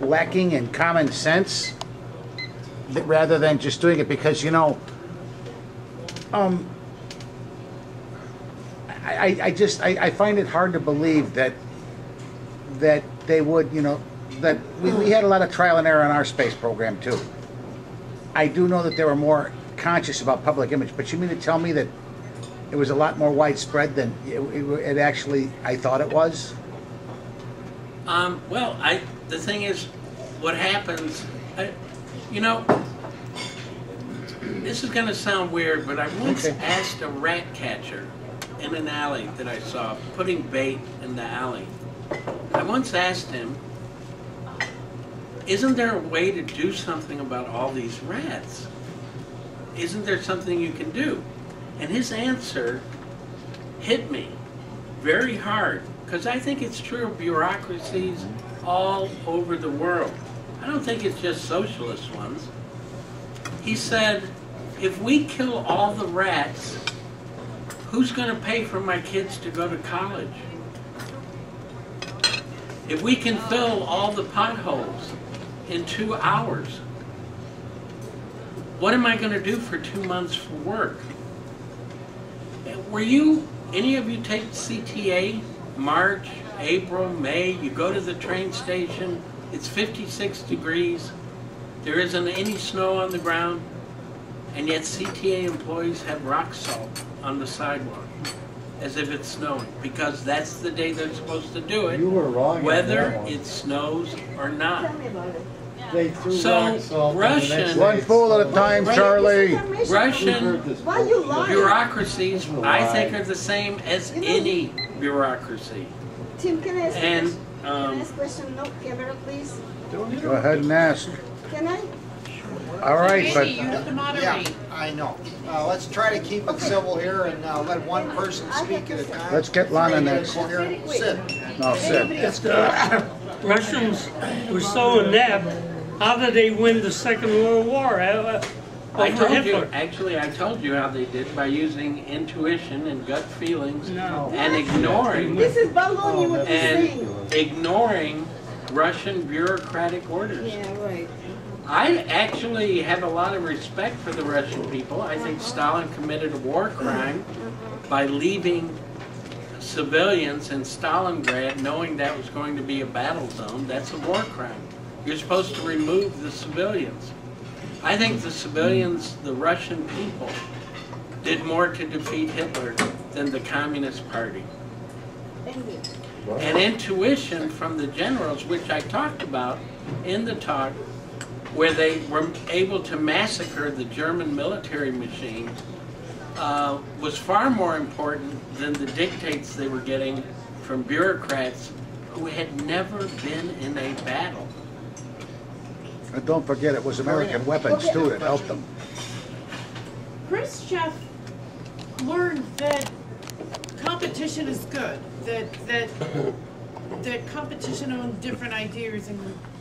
S1: lacking in common sense rather than just doing it because, you know, I find it hard to believe that they would, you know, that we had a lot of trial and error in our space program too. I do know that they were more conscious about public image, but you mean to tell me that it was a lot more widespread than it actually I thought it was?
S3: Well, the thing is, what happens, you know, this is going to sound weird, but I once asked a rat catcher in an alley that I saw, putting bait in the alley. I once asked him, isn't there a way to do something about all these rats? Isn't there something you can do? And his answer hit me very hard, because I think it's true of bureaucracies all over the world. I don't think it's just socialist ones. He said, if we kill all the rats, who's going to pay for my kids to go to college? If we can fill all the potholes in 2 hours, what am I going to do for 2 months for work? Were you, any of you take CTA, March, April, May, you go to the train station, it's 56 degrees, there isn't any snow on the ground, and yet CTA employees have rock salt on the sidewalk, as if it's snowing, because that's the day they're supposed to do it,
S2: You were wrong.
S3: whether it snows or not.
S4: Tell me about it.
S2: They threw
S3: So,
S2: rock salt on the
S3: Russian-
S2: next
S1: One
S2: day.
S1: fool at a time, Charlie.
S3: Russian
S4: Why you lying?
S3: bureaucracies, I think, are the same as any bureaucracy.
S4: Tim, can I ask
S3: And,
S4: a question? Can I ask a question? No camera, please.
S1: Go ahead and ask.
S4: Can I?
S1: All right,
S7: Randy,
S1: but
S7: you have to
S8: Yeah,
S7: moderate.
S8: I know. Let's try to keep it civil here and let one person speak at a time.
S1: let's get Lana
S8: Make it a
S1: next.
S8: coherent Sid.
S1: No, Sid.
S6: Russians were so inept. How did they win the Second World War?
S3: I
S6: Over
S3: told you,
S6: Hitler.
S3: actually, I told you how they did by using intuition and gut feelings
S6: No.
S3: and ignoring
S4: This is baloney what you're saying.
S3: ignoring Russian bureaucratic orders.
S4: Yeah, right.
S3: I actually have a lot of respect for the Russian people. I think Stalin committed a war crime by leaving civilians in Stalingrad knowing that was going to be a battle zone. That's a war crime. You're supposed to remove the civilians. I think the civilians, the Russian people, did more to defeat Hitler than the Communist Party. And intuition from the generals, which I talked about in the talk, where they were able to massacre the German military machine, was far more important than the dictates they were getting from bureaucrats who had never been in a battle.
S1: And don't forget, it was American weapons too that helped them.
S7: Khrushchev learned that competition is good, that competition on different ideas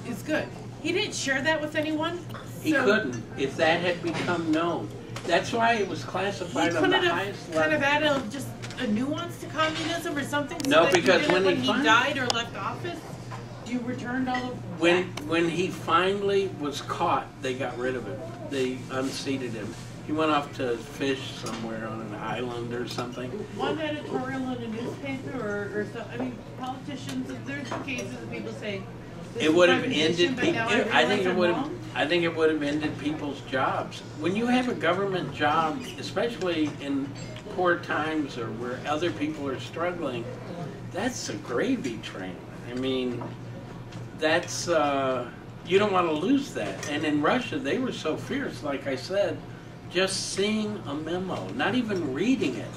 S7: is good. He didn't share that with anyone.
S3: He
S7: so
S3: couldn't, if that had become known. That's why it was
S7: He
S3: classified on
S7: couldn't
S3: the
S7: have
S3: highest
S7: kind of
S3: level.
S7: added just a nuance to communism or something. So
S3: No,
S7: that you
S3: because
S7: did it
S3: when he
S7: he
S3: fin-
S7: died or left office, you returned all of
S3: When he finally was caught, they got rid of him. They unseated him. He went off to fish somewhere on an island or something.
S7: one editorial in a newspaper or so. I mean, politicians. There's cases of people saying this
S3: It would
S7: is
S3: have
S7: my position,
S3: ended
S7: but
S3: people.
S7: now
S3: I think
S7: realize
S3: it
S7: I'm
S3: would have.
S7: wrong.
S3: I think it would have ended people's jobs. When you have a government job, especially in poor times or where other people are struggling, that's a gravy train. I mean, that's you don't want to lose that. And in Russia, they were so fierce. Like I said, just seeing a memo, not even reading it,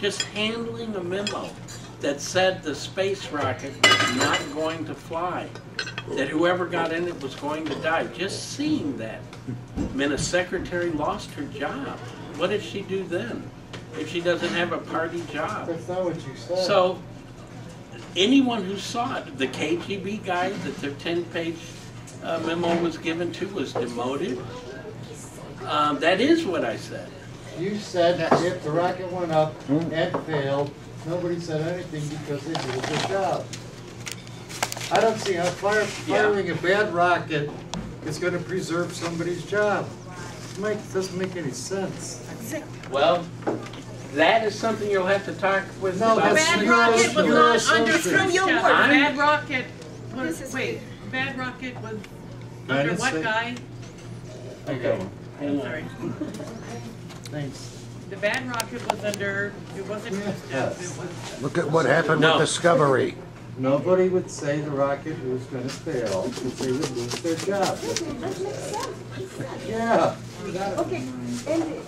S3: just handling a memo that said the space rocket was not going to fly, that whoever got in it was going to die. Just seeing that meant a secretary lost her job. What does she do then if she doesn't have a party job?
S2: That's not what you said.
S3: So anyone who saw it, the KGB guy that their 10-page memo was given to was demoted. That is what I said.
S2: You said if the rocket went up and failed, Nobody said anything because they did a good job. I don't see how firing a bad rocket is going to preserve somebody's job. It doesn't make any sense.
S3: Well, that is something you'll have to talk with.
S2: No,
S3: about.
S2: that's
S7: Bad
S2: your
S7: rocket was not under
S2: assumption.
S7: Trump's
S4: Your
S7: job.
S4: word.
S7: Bad rocket was,
S4: This is
S7: wait, bad rocket was
S2: I
S7: under
S2: didn't
S7: what
S2: say-
S7: guy?
S2: Okay,
S7: I'm sorry.
S2: thanks.
S7: The bad rocket was under, it wasn't Trump's job, it was.
S1: Look at what happened
S3: No.
S1: with Discovery.
S2: Nobody would say the rocket was going to fail because they would lose their job.
S4: That makes sense.
S2: Yeah,
S4: Okay, Andy,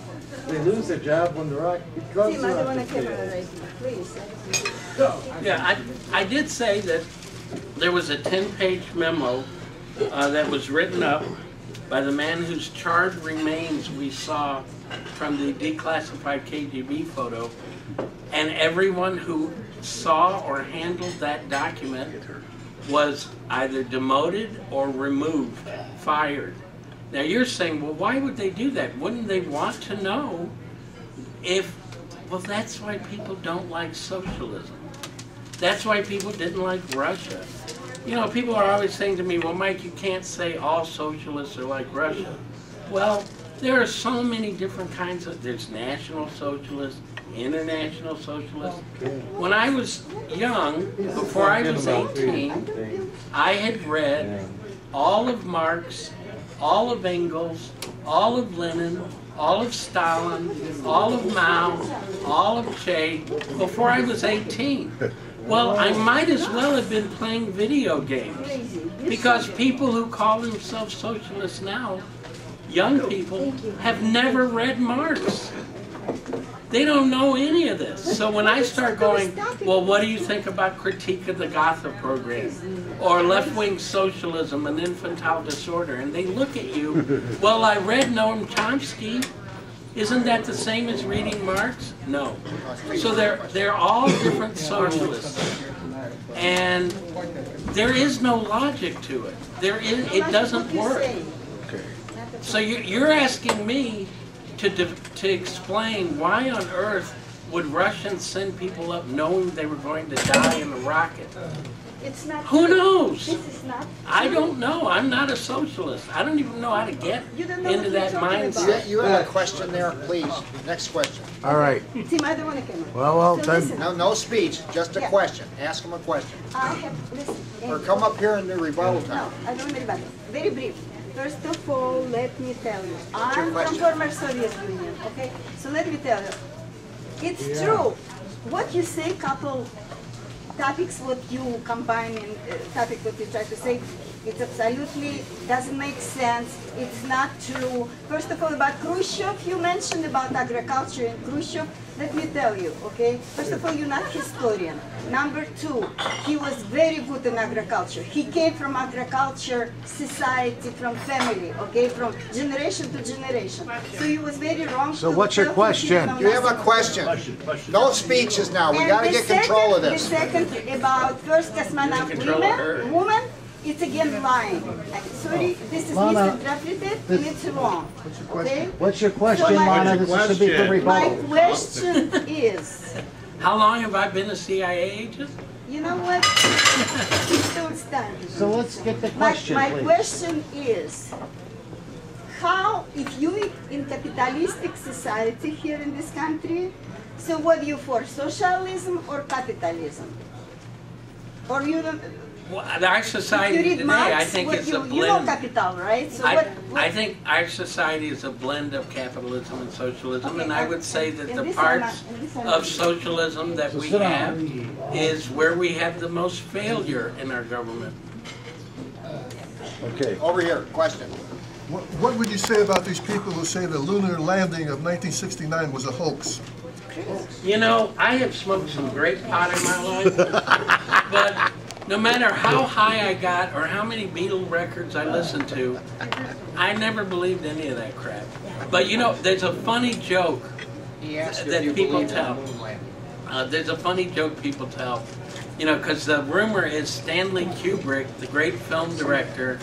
S2: they lose their job when the rocket becomes
S4: Tim, I don't want a camera
S2: fails.
S4: right now, please.
S3: Yeah, I did say that there was a 10-page memo that was written up by the man whose charred remains we saw from the declassified KGB photo, and everyone who saw or handled that document was either demoted or removed, fired. Now you're saying, well, why would they do that? Wouldn't they want to know if, well, that's why people don't like socialism. That's why people didn't like Russia. You know, people are always saying to me, well, Mike, you can't say all socialists are like Russia. Well, there are so many different kinds of, there's national socialists, international socialists. When I was young, before I was 18, I had read all of Marx, all of Engels, all of Lenin, all of Stalin, all of Mao, all of Che, before I was 18. Well, I might as well have been playing video games, because people who call themselves socialists now, young people, have never read Marx. They don't know any of this. So when I start going, well, what do you think about Critique of the Gotha program? Or left-wing socialism and infantile disorder? And they look at you, well, I read Noam Chomsky. Isn't that the same as reading Marx? No. So they're all different socialists. And there is no logic to it. It doesn't work. So you're asking me to explain why on earth would Russians send people up knowing they were going to die in a rocket?
S4: It's not.
S3: Who knows?
S4: This is not.
S3: I don't know. I'm not a socialist. I don't even know how to get
S4: You don't know
S3: into
S4: what
S3: that
S4: you're talking
S3: mindset.
S4: about.
S8: You have a question there, please. Next question.
S1: All right.
S4: Tim, I don't want a camera.
S1: Well,
S4: So
S1: then-
S4: listen,
S8: No speech, just a
S4: Yeah.
S8: question. Ask him a question.
S4: I have, listen.
S8: Or
S4: Andy.
S8: come up here in the rebuttal
S4: No,
S8: time.
S4: I don't mean about it. Very brief. First of all, let me tell you,
S8: your
S4: I'm from
S8: question?
S4: former Soviet Union, okay? So let me tell you, it's true. What you say, couple topics, what you combine in topic, what you try to say, it absolutely doesn't make sense. It's not true. First of all, about Khrushchev, you mentioned about agriculture in Khrushchev. Let me tell you, okay? First of all, you're not historian. Number two, he was very good in agriculture. He came from agriculture society, from family, okay? From generation to generation. So he was very wrong.
S1: So
S4: to
S1: what's your
S4: tell
S1: question?
S4: him
S8: You have a
S4: nothing.
S8: question. No speeches now. We
S4: And
S8: gotta
S4: the
S8: get control of
S4: second-
S8: this.
S4: The second about first cosmonaut
S3: control of her.
S4: woman, it's again lying. I'm sorry, this is
S2: Lana,
S4: misinterpreted and it's wrong. Okay?
S1: What's your question,
S4: So my-
S1: Lana? This should be for
S4: My
S1: rebuttal.
S4: question is,
S3: How long have I been a CIA agent?
S4: you know what? Don't stand.
S1: So let's get the question,
S4: My
S1: please.
S4: question is, how, if you in capitalistic society here in this country, so what are you for, socialism or capitalism? Or you don't,
S3: Well, our
S4: if
S3: society
S4: you read
S3: today,
S4: Marx,
S3: I think
S4: what
S3: it's a
S4: you know
S3: blend.
S4: capital, right? So
S3: I
S4: what
S3: think our society is a blend of capitalism and socialism, and I would say that
S4: and
S3: the
S4: this
S3: parts
S4: I'm not- and this I'm
S3: of
S4: not-
S3: socialism that we
S1: sit down.
S3: have is where we have the most failure in our government.
S1: Okay.
S8: Over here, question.
S9: What would you say about these people who say the lunar landing of 1969 was a hoax?
S3: You know, I have smoked some great pot in my life, but no matter how high I got or how many Beatle records I listened to, I never believed any of that crap. But you know, there's a funny joke
S8: He asked
S3: that
S8: if you
S3: people
S8: believe in the
S3: tell.
S8: moon landing.
S3: There's a funny joke people tell. You know, because the rumor is Stanley Kubrick, the great film director,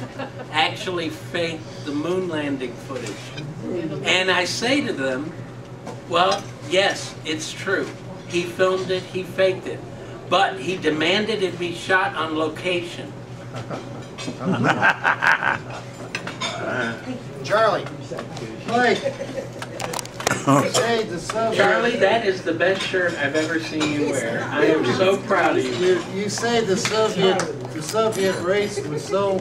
S3: actually faked the moon landing footage. And I say to them, well, yes, it's true. He filmed it, he faked it. But he demanded it be shot on location.
S8: Charlie.
S2: Mike, say the Soviet...
S3: Charlie, that is the best shirt I've ever seen you wear. I am so proud of you.
S2: You say the Soviet race was so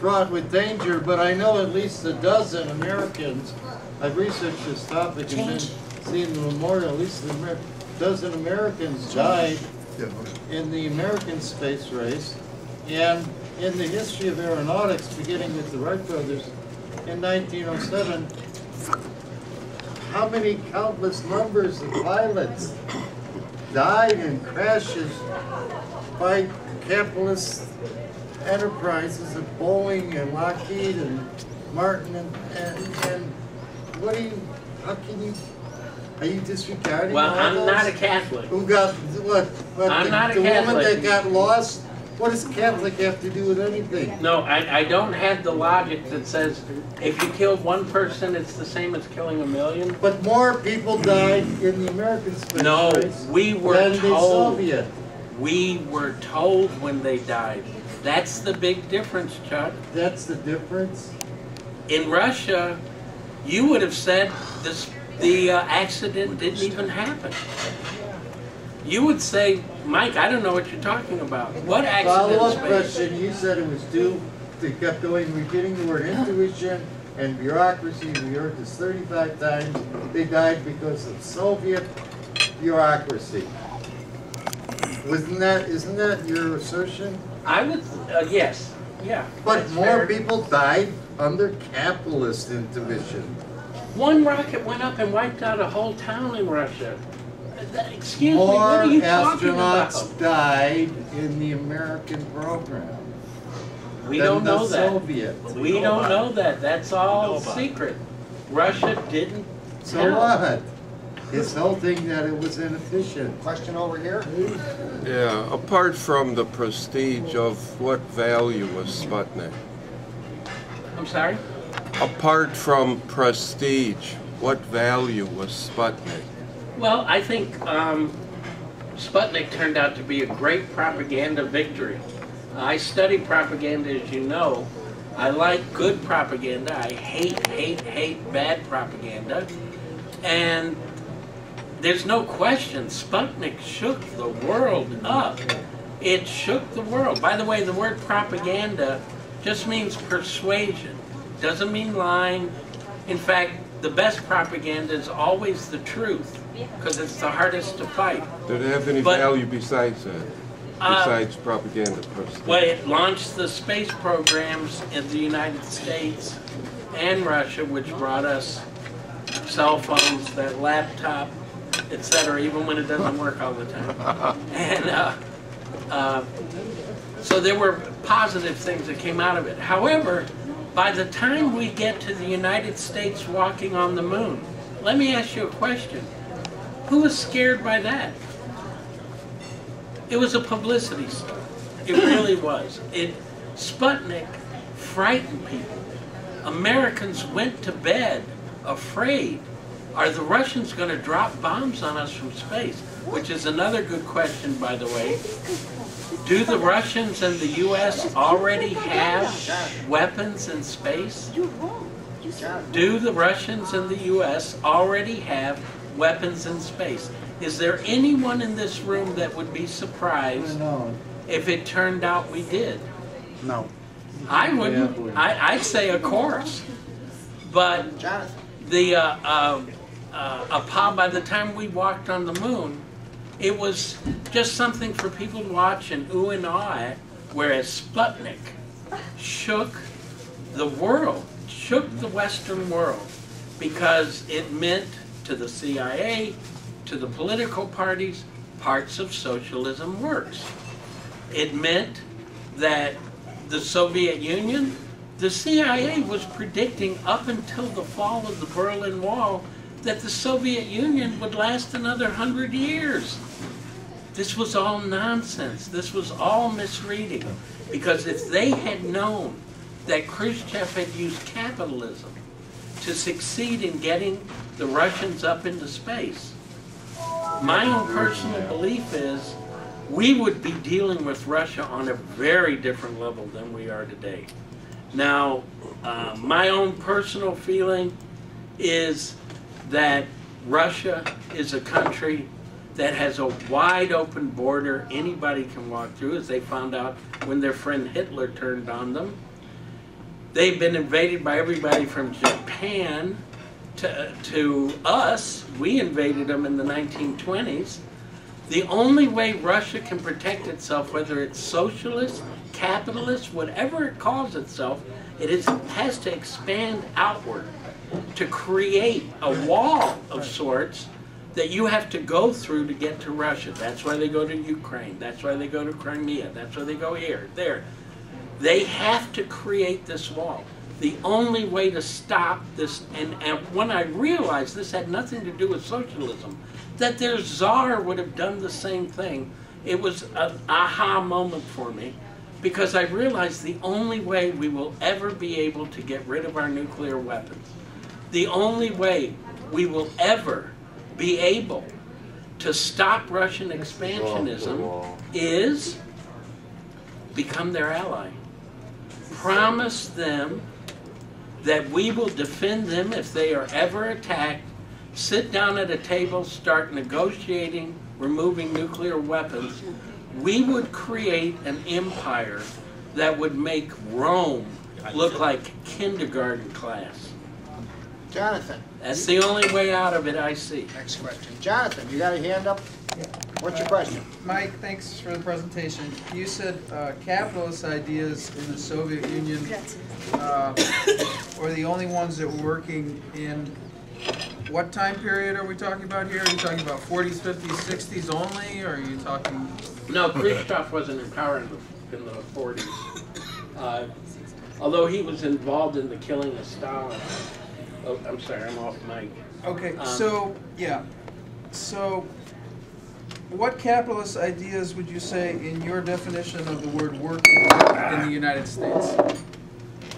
S2: fraught with danger, but I know at least a dozen Americans, I've researched this topic and then seen the memorial, at least a dozen Americans died in the American space race. And in the history of aeronautics, beginning with the Wright brothers in 1907, how many countless numbers of pilots died in crashes by capitalist enterprises of Boeing and Lockheed and Martin and what do you, how can you, are you disregarding
S3: Well,
S2: all
S3: I'm
S2: those?
S3: not a Catholic.
S2: Who got, what
S3: I'm not a
S2: the woman
S3: Catholic.
S2: that got lost? What does Catholic have to do with anything?
S3: No, I don't have the logic that says if you kill one person, it's the same as killing a million.
S2: But more people died in the American space
S3: No,
S2: race
S3: we were
S2: than the
S3: told.
S2: Soviet.
S3: We were told when they died. That's the big difference, Chuck.
S2: That's the difference.
S3: In Russia, you would have said the accident didn't even happen. You would say, Mike, I don't know what you're talking about. What accident?
S2: Follow-up question, you said it was due, they kept going, we're getting the word intuition and bureaucracy, we heard this 35 times, they died because of Soviet bureaucracy. Isn't that your assertion?
S3: I would, yes, yeah.
S2: But
S3: that's
S2: more
S3: fair.
S2: people died under capitalist intuition.
S3: One rocket went up and wiped out a whole town in Russia. Excuse me, what
S2: More
S3: are you talking
S2: astronauts
S3: about?
S2: died in the American program.
S3: We
S2: than
S3: don't
S2: the
S3: know that.
S2: Soviet.
S3: We don't know that. That's all secret. Russia didn't.
S2: So
S3: tell.
S2: what? This whole thing that it was inefficient.
S8: Question over here.
S5: Yeah, apart from the prestige of what value was Sputnik?
S3: I'm sorry?
S5: Apart from prestige, what value was Sputnik?
S3: Well, I think Sputnik turned out to be a great propaganda victory. I study propaganda, as you know. I like good propaganda. I hate bad propaganda. And there's no question, Sputnik shook the world up. It shook the world. By the way, the word propaganda just means persuasion. Doesn't mean lying. In fact, the best propaganda is always the truth, because it's the hardest to fight.
S5: Did it have any
S3: But-
S5: value besides that? Besides propaganda prestige?
S3: Well, it launched the space programs in the United States and Russia, which brought us cell phones, that laptop, etc., even when it doesn't work all the time. And so there were positive things that came out of it. However, by the time we get to the United States walking on the moon, let me ask you a question. Who was scared by that? It was a publicity stunt. It really was. Sputnik frightened people. Americans went to bed afraid. Are the Russians going to drop bombs on us from space? Which is another good question, by the way. Do the Russians and the U.S. already have weapons in space? Do the Russians and the U.S. already have weapons in space? Is there anyone in this room that would be surprised if it turned out we did?
S1: No.
S3: I wouldn't. I'd say of course. But by the time we walked on the moon, it was just something for people to watch and ooh and ah at, whereas Sputnik shook the world, shook the Western world, because it meant to the CIA, to the political parties, parts of socialism works. It meant that the Soviet Union, the CIA was predicting up until the fall of the Berlin Wall that the Soviet Union would last another 100 years. This was all nonsense. This was all misreading. Because if they had known that Khrushchev had used capitalism to succeed in getting the Russians up into space, my own personal belief is we would be dealing with Russia on a very different level than we are today. Now, my own personal feeling is that Russia is a country that has a wide open border anybody can walk through, as they found out when their friend Hitler turned on them. They've been invaded by everybody from Japan to us. We invaded them in the 1920s. The only way Russia can protect itself, whether it's socialist, capitalist, whatever it calls itself, has to expand outward to create a wall of sorts that you have to go through to get to Russia. That's why they go to Ukraine. That's why they go to Crimea. That's why they go here, there. They have to create this wall. The only way to stop this, and when I realized this had nothing to do with socialism, that their czar would have done the same thing, it was an aha moment for me, because I realized the only way we will ever be able to get rid of our nuclear weapons, the only way we will ever be able to stop Russian expansionism is become their ally. Promise them that we will defend them if they are ever attacked, sit down at a table, start negotiating, removing nuclear weapons. We would create an empire that would make Rome look like kindergarten class.
S8: Jonathan.
S3: That's the only way out of it I see.
S8: Next question. Jonathan, you got a hand up? What's your question?
S10: Mike, thanks for the presentation. You said capitalist ideas in the Soviet Union were the only ones that were working in what time period are we talking about here? Are you talking about 40s, 50s, 60s only, or are you talking...
S3: No, Khrushchev wasn't in power in the 40s. Although he was involved in the killing of Stalin. Oh, I'm sorry, I'm off mic.
S10: Okay, so what capitalist ideas would you say in your definition of the word working in the United States?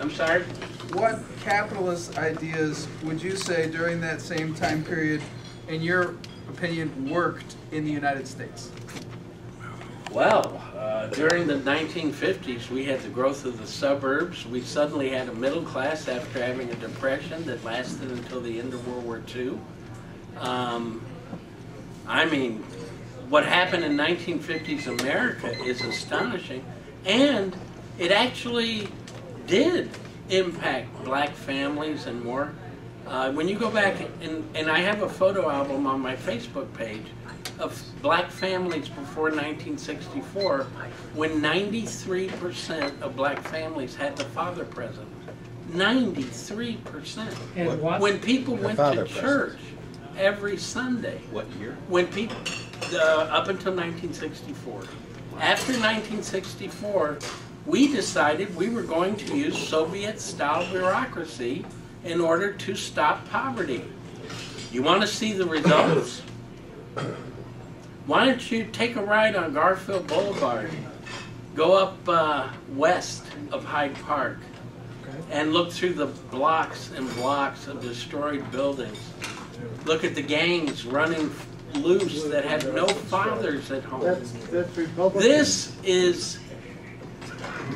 S3: I'm sorry?
S10: What capitalist ideas would you say during that same time period, in your opinion, worked in the United States?
S3: Well, during the 1950s, we had the growth of the suburbs. We suddenly had a middle class after having a depression that lasted until the end of World War II. I mean, what happened in 1950s America is astonishing, and it actually did impact black families and more. When you go back, and I have a photo album on my Facebook page of black families before 1964, when 93% of black families had the father present. 93%.
S6: And what?
S3: When people went to church every Sunday.
S11: What year?
S3: When people, up until 1964. After 1964, we decided we were going to use Soviet-style bureaucracy in order to stop poverty. You want to see the results? Why don't you take a ride on Garfield Boulevard, go up west of Hyde Park, and look through the blocks and blocks of destroyed buildings. Look at the gangs running loose that have no fathers at home. This is...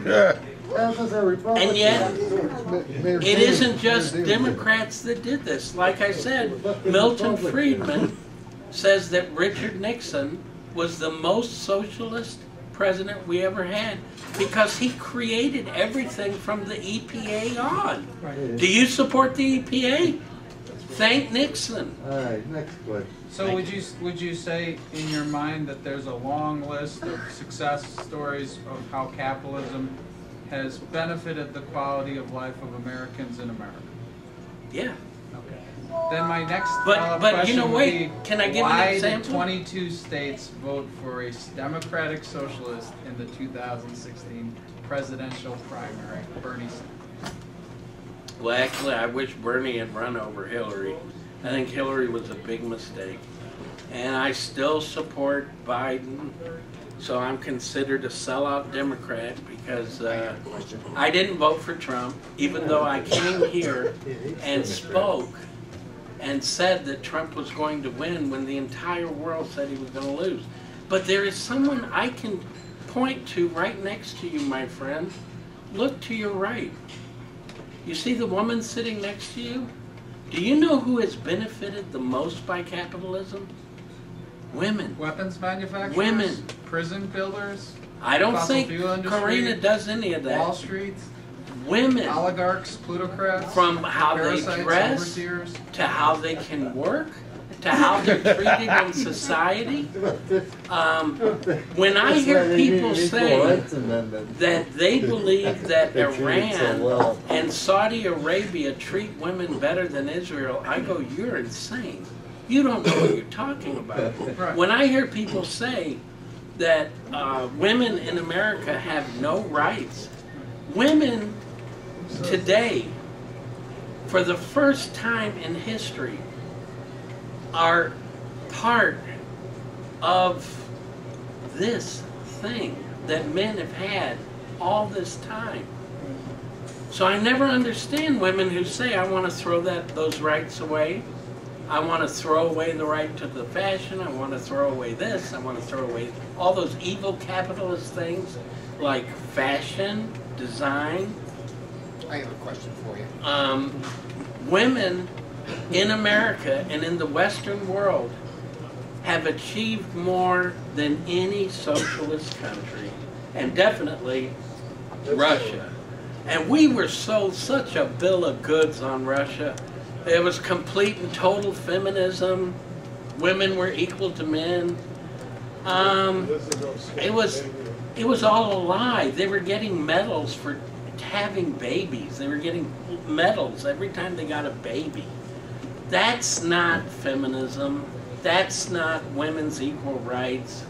S3: And yet, it isn't just Democrats that did this. Like I said, Milton Friedman says that Richard Nixon was the most socialist president we ever had because he created everything from the EPA on. Do you support the EPA? Thank Nixon.
S2: All right, next question.
S10: So would you say in your mind that there's a long list of success stories of how capitalism has benefited the quality of life of Americans in America?
S3: Yeah.
S10: Okay. Then my next
S3: but
S10: question
S3: you know,
S10: would
S3: wait,
S10: be,
S3: can I give an
S10: why
S3: example?
S10: did 22 states vote for a Democratic socialist in the 2016 presidential primary, Bernie Sanders?
S3: Well, actually, I wish Bernie had run over Hillary. I think Hillary was a big mistake. And I still support Biden, so I'm considered a sellout Democrat because I didn't vote for Trump, even though I came here and spoke and said that Trump was going to win when the entire world said he was going to lose. But there is someone I can point to right next to you, my friend. Look to your right. You see the woman sitting next to you? Do you know who has benefited the most by capitalism? Women.
S10: Weapons manufacturers?
S3: Women.
S10: Prison builders?
S3: I don't
S10: Fossil
S3: think
S10: fuel industry,
S3: Karina does any of that.
S10: Wall Street?
S3: Women.
S10: Oligarchs, plutocrats?
S3: From how they
S10: parasites,
S3: dress,
S10: overseers?
S3: to how they can work, to how they're treated in society. When I hear people say that they believe that Iran and Saudi Arabia treat women better than Israel, I go, you're insane. You don't know what you're talking about.
S10: Right.
S3: When I hear people say that women in America have no rights, women today, for the first time in history, are part of this thing that men have had all this time. So I never understand women who say, I want to throw those rights away. I want to throw away the right to the fashion. I want to throw away this. I want to throw away all those evil capitalist things like fashion, design.
S8: I have a question for you.
S3: Women in America and in the Western world have achieved more than any socialist country, and definitely Russia. And we were sold such a bill of goods on Russia. It was complete and total feminism. Women were equal to men. It was all a lie. They were getting medals for having babies. They were getting medals every time they got a baby. That's not feminism. That's not women's equal rights.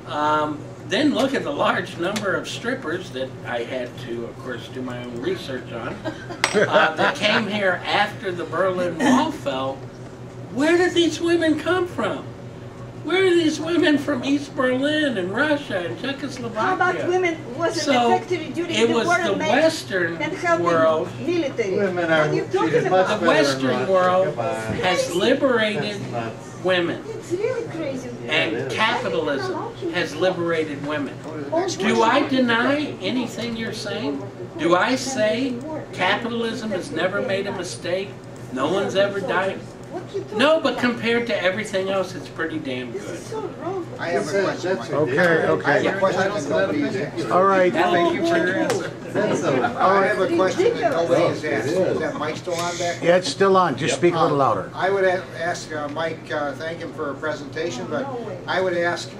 S3: Then look at the large number of strippers that I had to, of course, do my own research on, that came here after the Berlin Wall fell. Where did these women come from? Where are these women from East Berlin and Russia and Czechoslovakia?
S4: How about women was in the factory during
S3: it
S4: the
S3: was
S4: war
S3: the
S4: and
S3: Western
S4: helping
S3: world.
S4: Military.
S2: Women are
S4: What are you talking
S2: treated much
S4: about?
S3: The
S2: better
S3: Western
S2: in Russia.
S3: world
S2: Come on.
S3: has liberated women,
S4: It's really crazy.
S3: and capitalism has liberated women. Do I deny anything you're saying? Do I say capitalism has never made a mistake? No one's ever died? No, but compared to everything else, it's pretty damn good.
S8: I have a question.
S2: That's
S8: Mike.
S2: ridiculous.
S8: I have a question that nobody has asked.
S1: All right.
S10: Thank you for your answer.
S2: That's
S8: I have a question that nobody has asked. Is that mic still on back?
S1: Yeah, it's still on. Just speak a little louder.
S8: I would ask Mike, thank him for a presentation, but I would ask,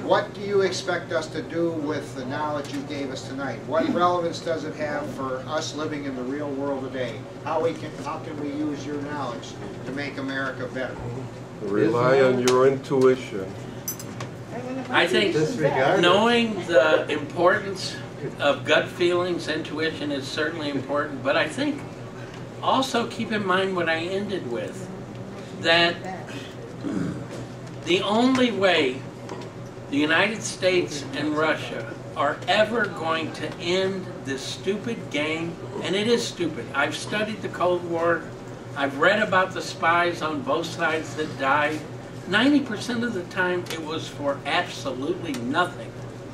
S8: what do you expect us to do with the knowledge you gave us tonight? What relevance does it have for us living in the real world today? How can we use your knowledge to make America better?
S5: Rely on your intuition.
S3: I think
S2: Disregard it.
S3: knowing the importance of gut feelings, intuition is certainly important, but I think also keep in mind what I ended with, that the only way the United States and Russia are ever going to end this stupid game, and it is stupid. I've studied the Cold War. I've read about the spies on both sides that died. 90% of the time it was for absolutely nothing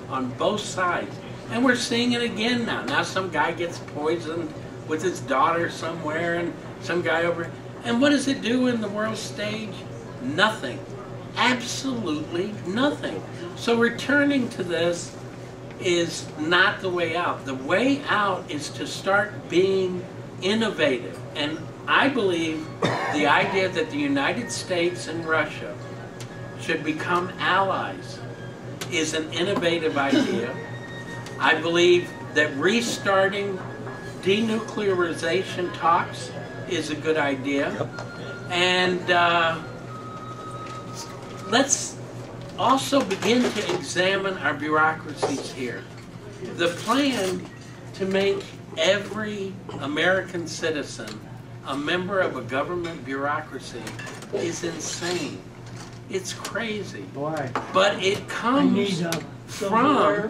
S3: on both sides. And we're seeing it again now. Now some guy gets poisoned with his daughter somewhere, and some guy over. And what does it do in the world stage? Nothing. Absolutely nothing. So returning to this is not the way out. The way out is to start being innovative. And I believe the idea that the United States and Russia should become allies is an innovative idea. I believe that restarting denuclearization talks is a good idea. And let's also begin to examine our bureaucracies here. The plan to make every American citizen a member of a government bureaucracy is insane. It's crazy.
S2: Why?
S3: But it comes from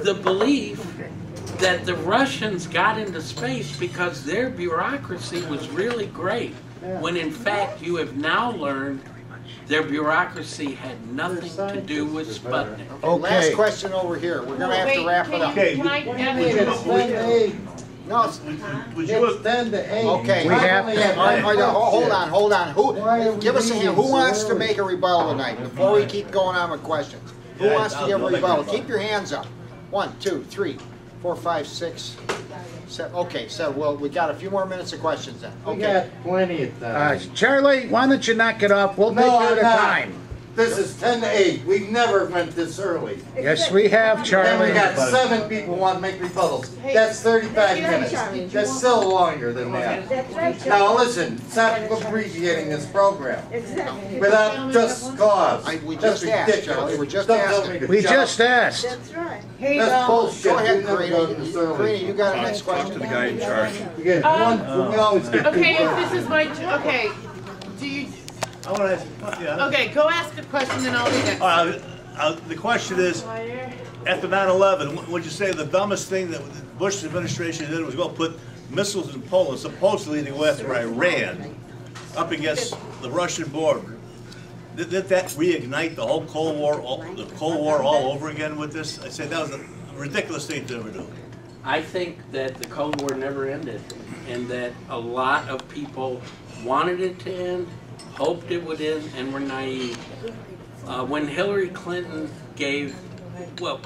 S3: the belief that the Russians got into space because their bureaucracy was really great. when in fact you have now learned their bureaucracy had nothing to do with Sputnik.
S8: Okay. Last question over here. We're going to have to wrap it up.
S2: It's 10 to 8.
S8: No, it's,
S2: It's 10 to 8.
S8: okay.
S1: We have to-
S8: Hold on. Who? Give us a hand. Who wants to make a rebuttal tonight before we keep going on with questions? Who wants to give a rebuttal? Keep your hands up. 1, 2, 3, 4, 5, 6, 7. Okay, so well, we got a few more minutes of questions then.
S2: We
S8: Okay.
S2: got plenty of time.
S1: Charlie, why don't you knock it off? We'll take
S2: No,
S1: you at
S2: I'm
S1: a
S2: not.
S1: time.
S2: This is 10 to 8. We never went this early.
S1: Yes, we have,
S2: Then
S1: Charlie.
S2: we got 7 people want to make rebuttals. That's 35 minutes. That's still longer than that.
S4: That's right,
S2: Now
S4: Charlie.
S2: listen, stop abbreviating this program
S4: Exactly.
S2: without just cause.
S8: We
S2: That's
S8: just asked,
S2: ridiculous.
S8: Charlie. We're just
S2: Don't tell
S8: asking.
S2: me to
S1: We
S2: shut
S1: just
S2: up.
S1: asked.
S4: That's right.
S2: That's bullshit.
S8: Go ahead,
S2: We never
S8: Karina.
S2: go this early.
S8: Karina, you got a next question?
S5: The guy in charge.
S2: We get one, we always get
S7: Okay,
S2: two.
S7: if this is my, okay, do you,
S11: I want to ask, yeah.
S7: okay, go ask a question and I'll do next.
S11: All right, the question is, after 9/11, would you say the dumbest thing that the Bush administration did was go put missiles in Poland, supposedly to go after Iran, up against the Russian border? Did that reignite the whole Cold War, all over again with this? I say that was a ridiculous thing to ever do.
S3: I think that the Cold War never ended, and that a lot of people wanted it to end, hoped it would end, and were naive. When Hillary Clinton gave, well,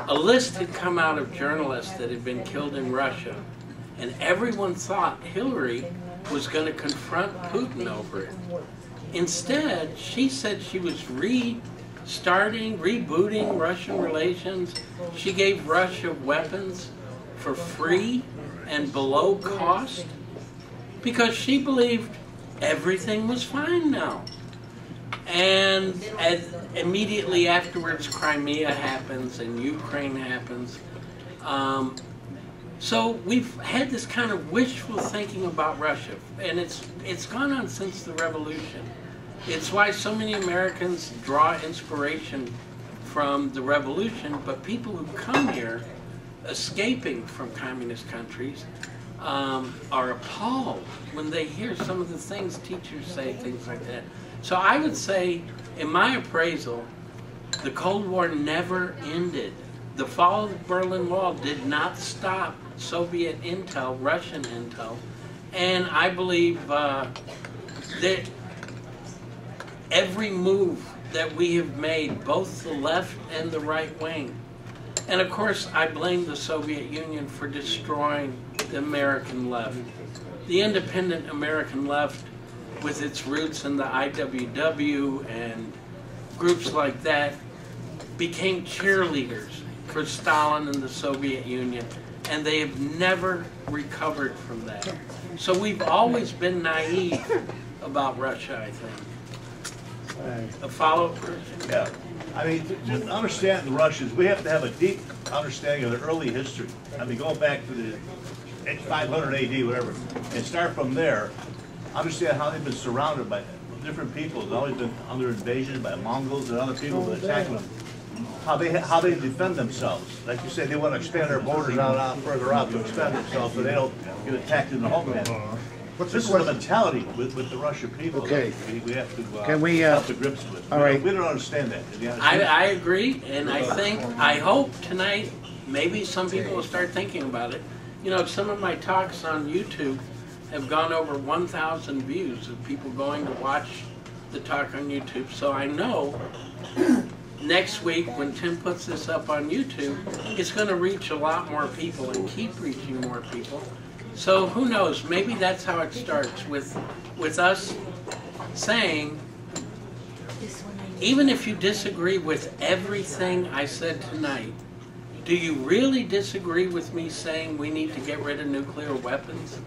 S3: a list had come out of journalists that had been killed in Russia, and everyone thought Hillary was going to confront Putin over it. Instead, she said she was restarting, rebooting Russian relations. She gave Russia weapons for free and below cost because she believed everything was fine now. And immediately afterwards, Crimea happens and Ukraine happens. So we've had this kind of wishful thinking about Russia, and it's gone on since the revolution. It's why so many Americans draw inspiration from the revolution, but people who come here, escaping from communist countries, are appalled when they hear some of the things teachers say, things like that. So I would say, in my appraisal, the Cold War never ended. The fall of the Berlin Wall did not stop Soviet intel, Russian intel, and I believe that every move that we have made, both the left and the right wing, and of course I blame the Soviet Union for destroying the American left. The independent American left, with its roots in the IWW and groups like that, became cheerleaders for Stalin and the Soviet Union, and they have never recovered from that. So we've always been naive about Russia, I think. A follow-up question?
S11: Yeah. I mean, to understand the Russians, we have to have a deep understanding of their early history. I mean, going back to the 500 AD, whatever, and start from there, understand how they've been surrounded by different peoples. They've always been under invasion by Mongols and other people that attack them. How they defend themselves. Like you said, they want to expand their borders out further out to expand themselves so they don't get attacked in the homeland. This is the mentality with the Russian people.
S1: Okay.
S11: That we have to
S1: Can we,
S11: come to grips with.
S1: all right.
S11: We don't understand that. Do you understand?
S3: I agree, and I hope tonight maybe some people will start thinking about it. You know, some of my talks on YouTube have gone over 1,000 views of people going to watch the talk on YouTube. So I know next week when Tim puts this up on YouTube, it's going to reach a lot more people and keep reaching more people. So who knows, maybe that's how it starts, with us saying, even if you disagree with everything I said tonight, do you really disagree with me saying we need to get rid of nuclear weapons?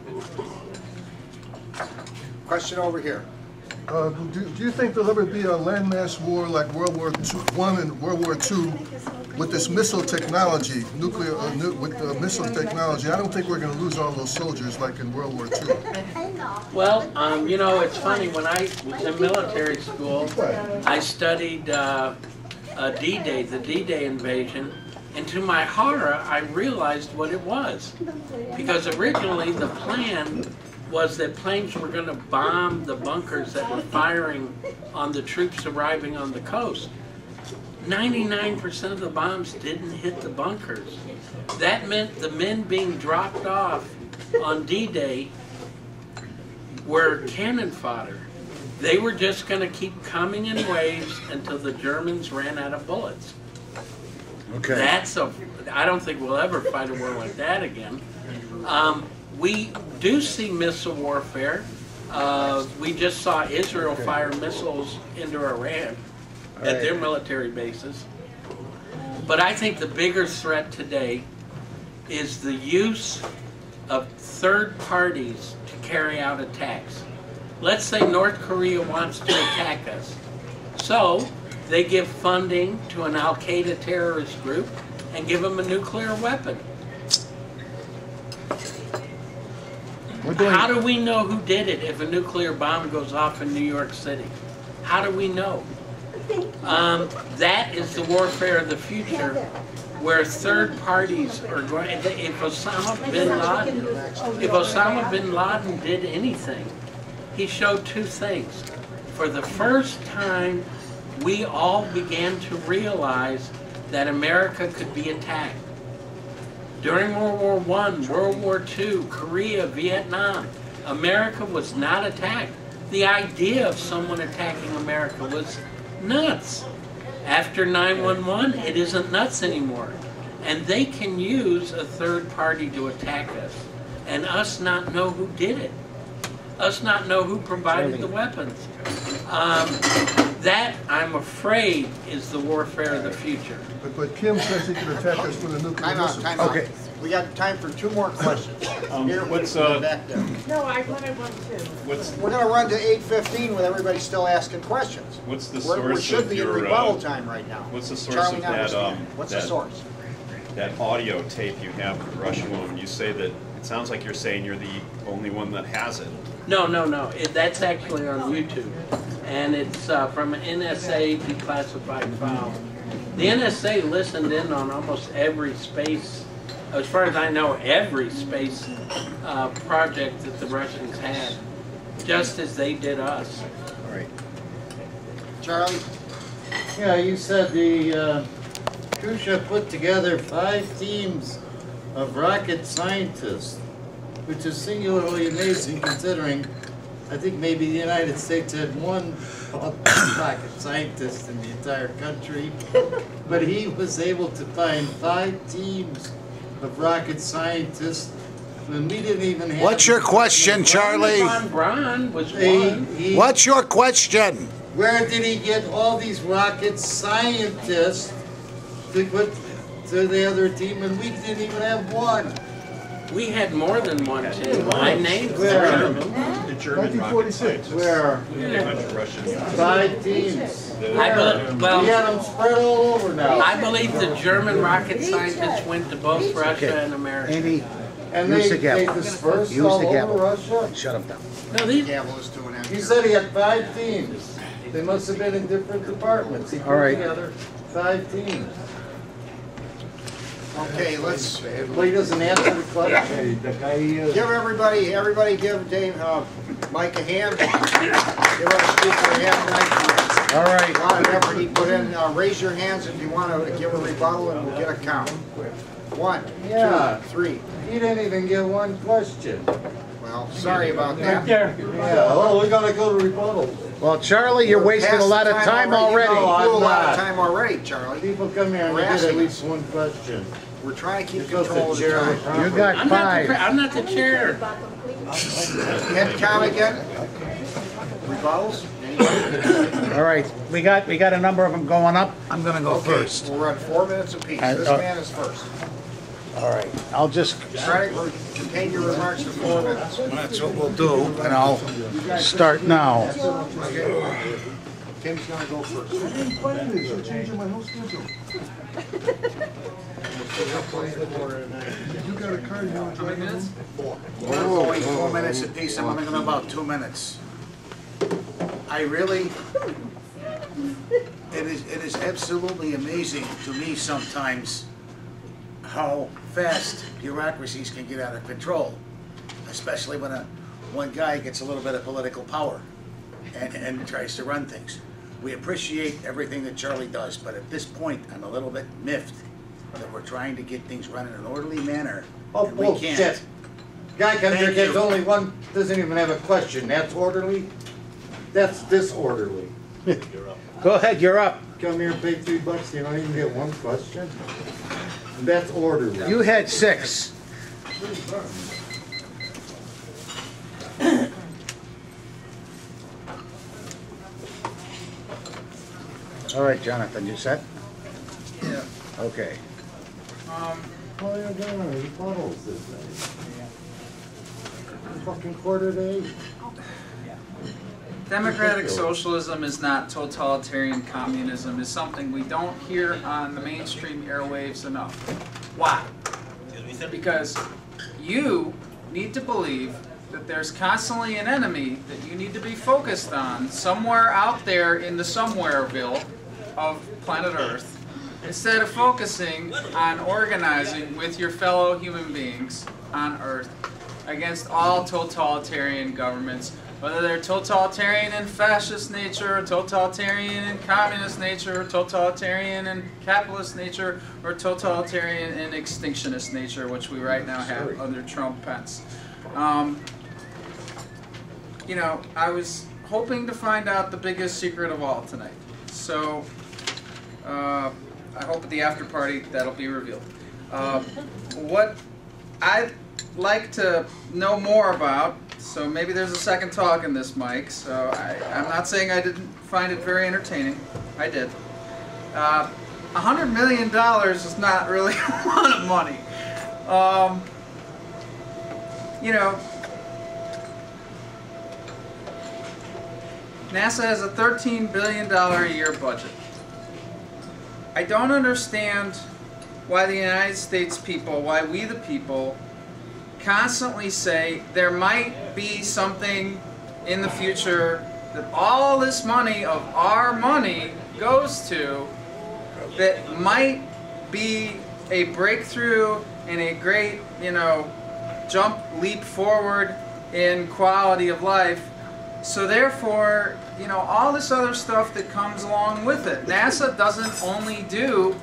S8: Question over here.
S9: Do you think there'll ever be a landmass war like World War I and World War II with this missile technology, with missile technology? I don't think we're going to lose all those soldiers like in World War II.
S3: Well, you know, it's funny, when I was in military school, I studied D-Day, the D-Day invasion, and to my horror, I realized what it was. Because originally the plan was that planes were going to bomb the bunkers that were firing on the troops arriving on the coast. 99% of the bombs didn't hit the bunkers. That meant the men being dropped off on D-Day were cannon fodder. They were just going to keep coming in waves until the Germans ran out of bullets.
S1: Okay.
S3: I don't think we'll ever fight a war like that again. We do see missile warfare. We just saw Israel fire missiles into Iran at their military bases. But I think the bigger threat today is the use of third parties to carry out attacks. Let's say North Korea wants to attack us. So they give funding to an Al-Qaeda terrorist group and give them a nuclear weapon. How do we know who did it if a nuclear bomb goes off in New York City? How do we know? That is the warfare of the future, where third parties are going. If Osama bin Laden did anything, he showed two things. For the first time, we all began to realize that America could be attacked. During World War I, World War II, Korea, Vietnam, America was not attacked. The idea of someone attacking America was nuts. After 9/11, it isn't nuts anymore. And they can use a third party to attack us, and us not know who did it. Us not know who provided the weapons. That, I'm afraid, is the warfare of the future.
S9: But Kim says he can attack us with a nuclear missile.
S8: Time out. Okay. We got time for 2 more questions.
S11: What's
S8: back there?
S7: No, I wanted one too.
S8: We're going to run to 8:15 with everybody still asking questions.
S11: What's the
S8: We
S11: source
S8: should
S11: of
S8: be in
S11: your
S8: rebuttal time right now.
S11: What's the source
S8: Charlie,
S11: of that?
S8: What's the source?
S11: That audio tape you have with the Russian woman. You say that it sounds like you're saying you're the only one that has it.
S3: No. That's actually on YouTube. And it's from an NSA declassified file. The NSA listened in on almost every space, as far as I know, every space project that the Russians had, just as they did us.
S8: All right. Charlie?
S2: Yeah, you said the Khrushchev put together 5 teams of rocket scientists, which is singularly amazing considering I think maybe the United States had 1 rocket scientist in the entire country, but he was able to find 5 teams of rocket scientists when we didn't even have...
S1: What's your question, Charlie?
S3: Von Braun was one.
S1: What's your question?
S2: Where did he get all these rocket scientists to put to the other team, and we didn't even have 1?
S3: We had more than 1 team. I named
S2: Where?
S3: 3 of them.
S11: The German rocket
S9: 1946.
S2: Where?
S11: Russian.
S2: 5 teams.
S3: We had
S2: them spread all over now.
S3: I believe the German rocket scientists went to both Russia and America.
S1: Andy,
S2: And
S1: use
S2: they
S1: the gavel.
S2: dispersed
S1: Use
S2: all
S1: the gavel.
S2: over Russia.
S1: Shut him down.
S3: No, these
S8: Gavel is doing that.
S2: He said he had 5 teams. They must have been in different departments. He put
S1: All right.
S2: together 5 teams.
S8: Okay, let's
S2: Well, he doesn't answer the question.
S8: give everybody give Dave, Mike a hand. Give our speaker a hand tonight.
S1: All right.
S8: A lot of effort he put in. Raise your hands if you want to give a rebuttal, and we'll get a count. 1,
S2: Yeah.
S8: 2, 3.
S2: He didn't even get 1 question.
S8: Well, sorry about that.
S2: Yeah, well, we're gonna go to rebuttal.
S1: Well, Charlie, you're wasting a lot of time already.
S8: You
S2: I'm
S8: blew a lot
S2: not.
S8: of time already, Charlie.
S2: People come here and
S8: We're
S2: they get at
S8: asking.
S2: least 1 question.
S8: We're trying to keep
S2: You're supposed
S8: control of
S2: to
S8: the
S2: chair the
S8: time.
S1: You
S2: conference.
S1: got
S3: I'm
S1: 5.
S3: not the chair.
S8: Head count again? Rebuttals? Anybody?
S1: All right, we got a number of them going up. I'm gonna go
S8: Okay,
S1: first.
S8: we'll run 4 minutes apiece. This man is first.
S1: All right, I'll just,
S8: Try to contain your remarks to 4 minutes.
S1: that's what we'll do, and I'll start now.
S8: Tim's gonna go first.
S9: You're changing my whole schedule. You got a card, you want to try it?
S1: We're going 4 minutes apiece, I'm only gonna about 2 minutes. I really, it is absolutely amazing to me sometimes how fast bureaucracies can get out of control, especially when one guy gets a little bit of political power and tries to run things. We appreciate everything that Charlie does, but at this point, I'm a little bit miffed that we're trying to get things run in an orderly manner.
S2: Oh,
S1: and we can't.
S2: bullshit. Guy comes here,
S1: Thank
S2: gets
S1: you.
S2: only one, doesn't even have a question. That's orderly? That's disorderly.
S1: Go ahead, you're up.
S2: Come here and pay $3, you don't even get one question? That's orderly.
S1: You had 6. All right, Jonathan, you set?
S10: Yeah.
S1: Okay.
S2: Oh, you're doing rebuttals this day. Fucking quarter to 8.
S10: Democratic socialism is not totalitarian communism. Is something we don't hear on the mainstream airwaves enough. Why? Because you need to believe that there's constantly an enemy that you need to be focused on somewhere out there in the somewhereville of planet Earth, instead of focusing on organizing with your fellow human beings on Earth against all totalitarian governments, whether they're totalitarian in fascist nature, or totalitarian in communist nature, or totalitarian in capitalist nature, or totalitarian in extinctionist nature, which we right now have under Trump-Pence. You know, I was hoping to find out the biggest secret of all tonight. So, I hope at the after party that'll be revealed. What I'd like to know more about, so maybe there's a second talk in this, Mike, so I'm not saying I didn't find it very entertaining. I did. $100 million is not really a lot of money. You know, NASA has a $13 billion a year budget. I don't understand why the United States people, why we the people, constantly say there might be something in the future that all this money of our money goes to that might be a breakthrough and a great, you know, leap forward in quality of life. So therefore, you know, all this other stuff that comes along with it. NASA doesn't only do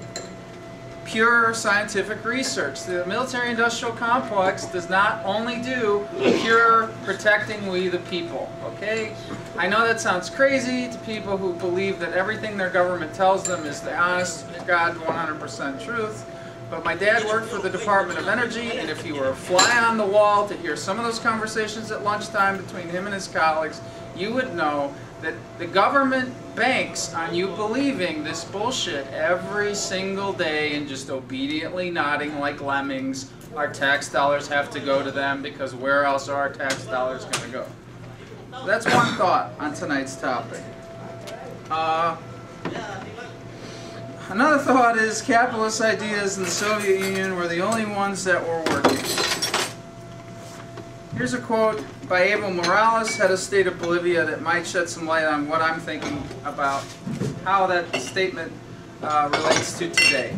S10: pure scientific research. The military-industrial complex does not only do pure protecting we the people, okay? I know that sounds crazy to people who believe that everything their government tells them is the honest, God, 100% truth. But my dad worked for the Department of Energy, and if you were a fly on the wall to hear some of those conversations at lunchtime between him and his colleagues, you would know that the government banks on you believing this bullshit every single day and just obediently nodding like lemmings. Our tax dollars have to go to them because where else are our tax dollars going to go? So that's one thought on tonight's topic. Another thought is capitalist ideas in the Soviet Union were the only ones that were working. Here's a quote by Evo Morales, head of state of Bolivia, that might shed some light on what I'm thinking about how that statement relates to today.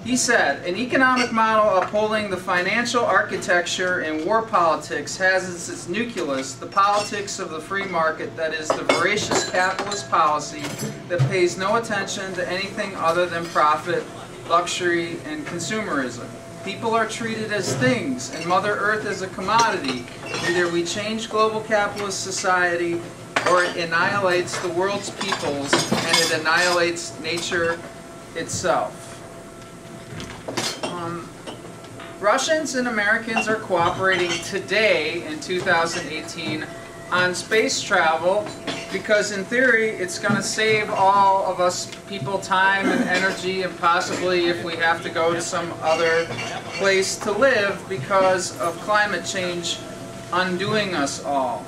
S10: He said, an economic model upholding the financial architecture and war politics has as its nucleus the politics of the free market, that is, the voracious capitalist policy that pays no attention to anything other than profit, luxury, and consumerism. People are treated as things, and Mother Earth as a commodity. Either we change global capitalist society, or it annihilates the world's peoples, and it annihilates nature itself. Russians and Americans are cooperating today, in 2018, on space travel, because in theory it's going to save all of us people time and energy, and possibly if we have to go to some other place to live because of climate change undoing us all.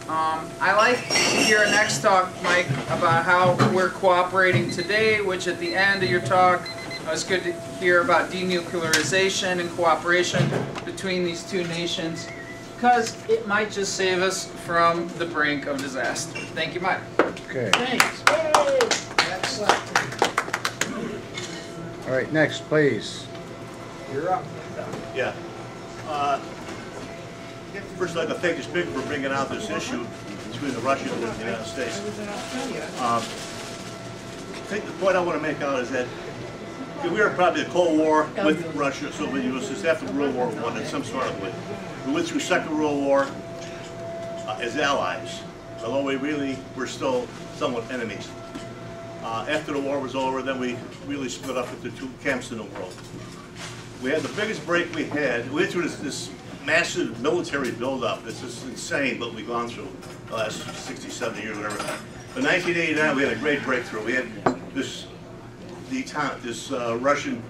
S10: I like to hear next talk, Mike, about how we're cooperating today, which at the end of your talk, it's good to hear about denuclearization and cooperation between these two nations, because it might just save us from the brink of disaster. Thank you, Mike.
S1: Okay.
S10: Thanks.
S1: All right, next, please.
S2: You're up.
S11: Yeah. first I'd like to thank the Speaker for bringing out this issue between the Russians and the United States. I think the point I want to make out is that we were probably a Cold War with Russia, so it was just after World War I in some sort of way. We went through Second World War as allies, although we really were still somewhat enemies. After the war was over, then we really split up into two camps in the world. We had the biggest break we had. We went through this massive military buildup. It's just insane what we've gone through the last 60, 70 years, whatever. In 1989, we had a great breakthrough. We had this Russian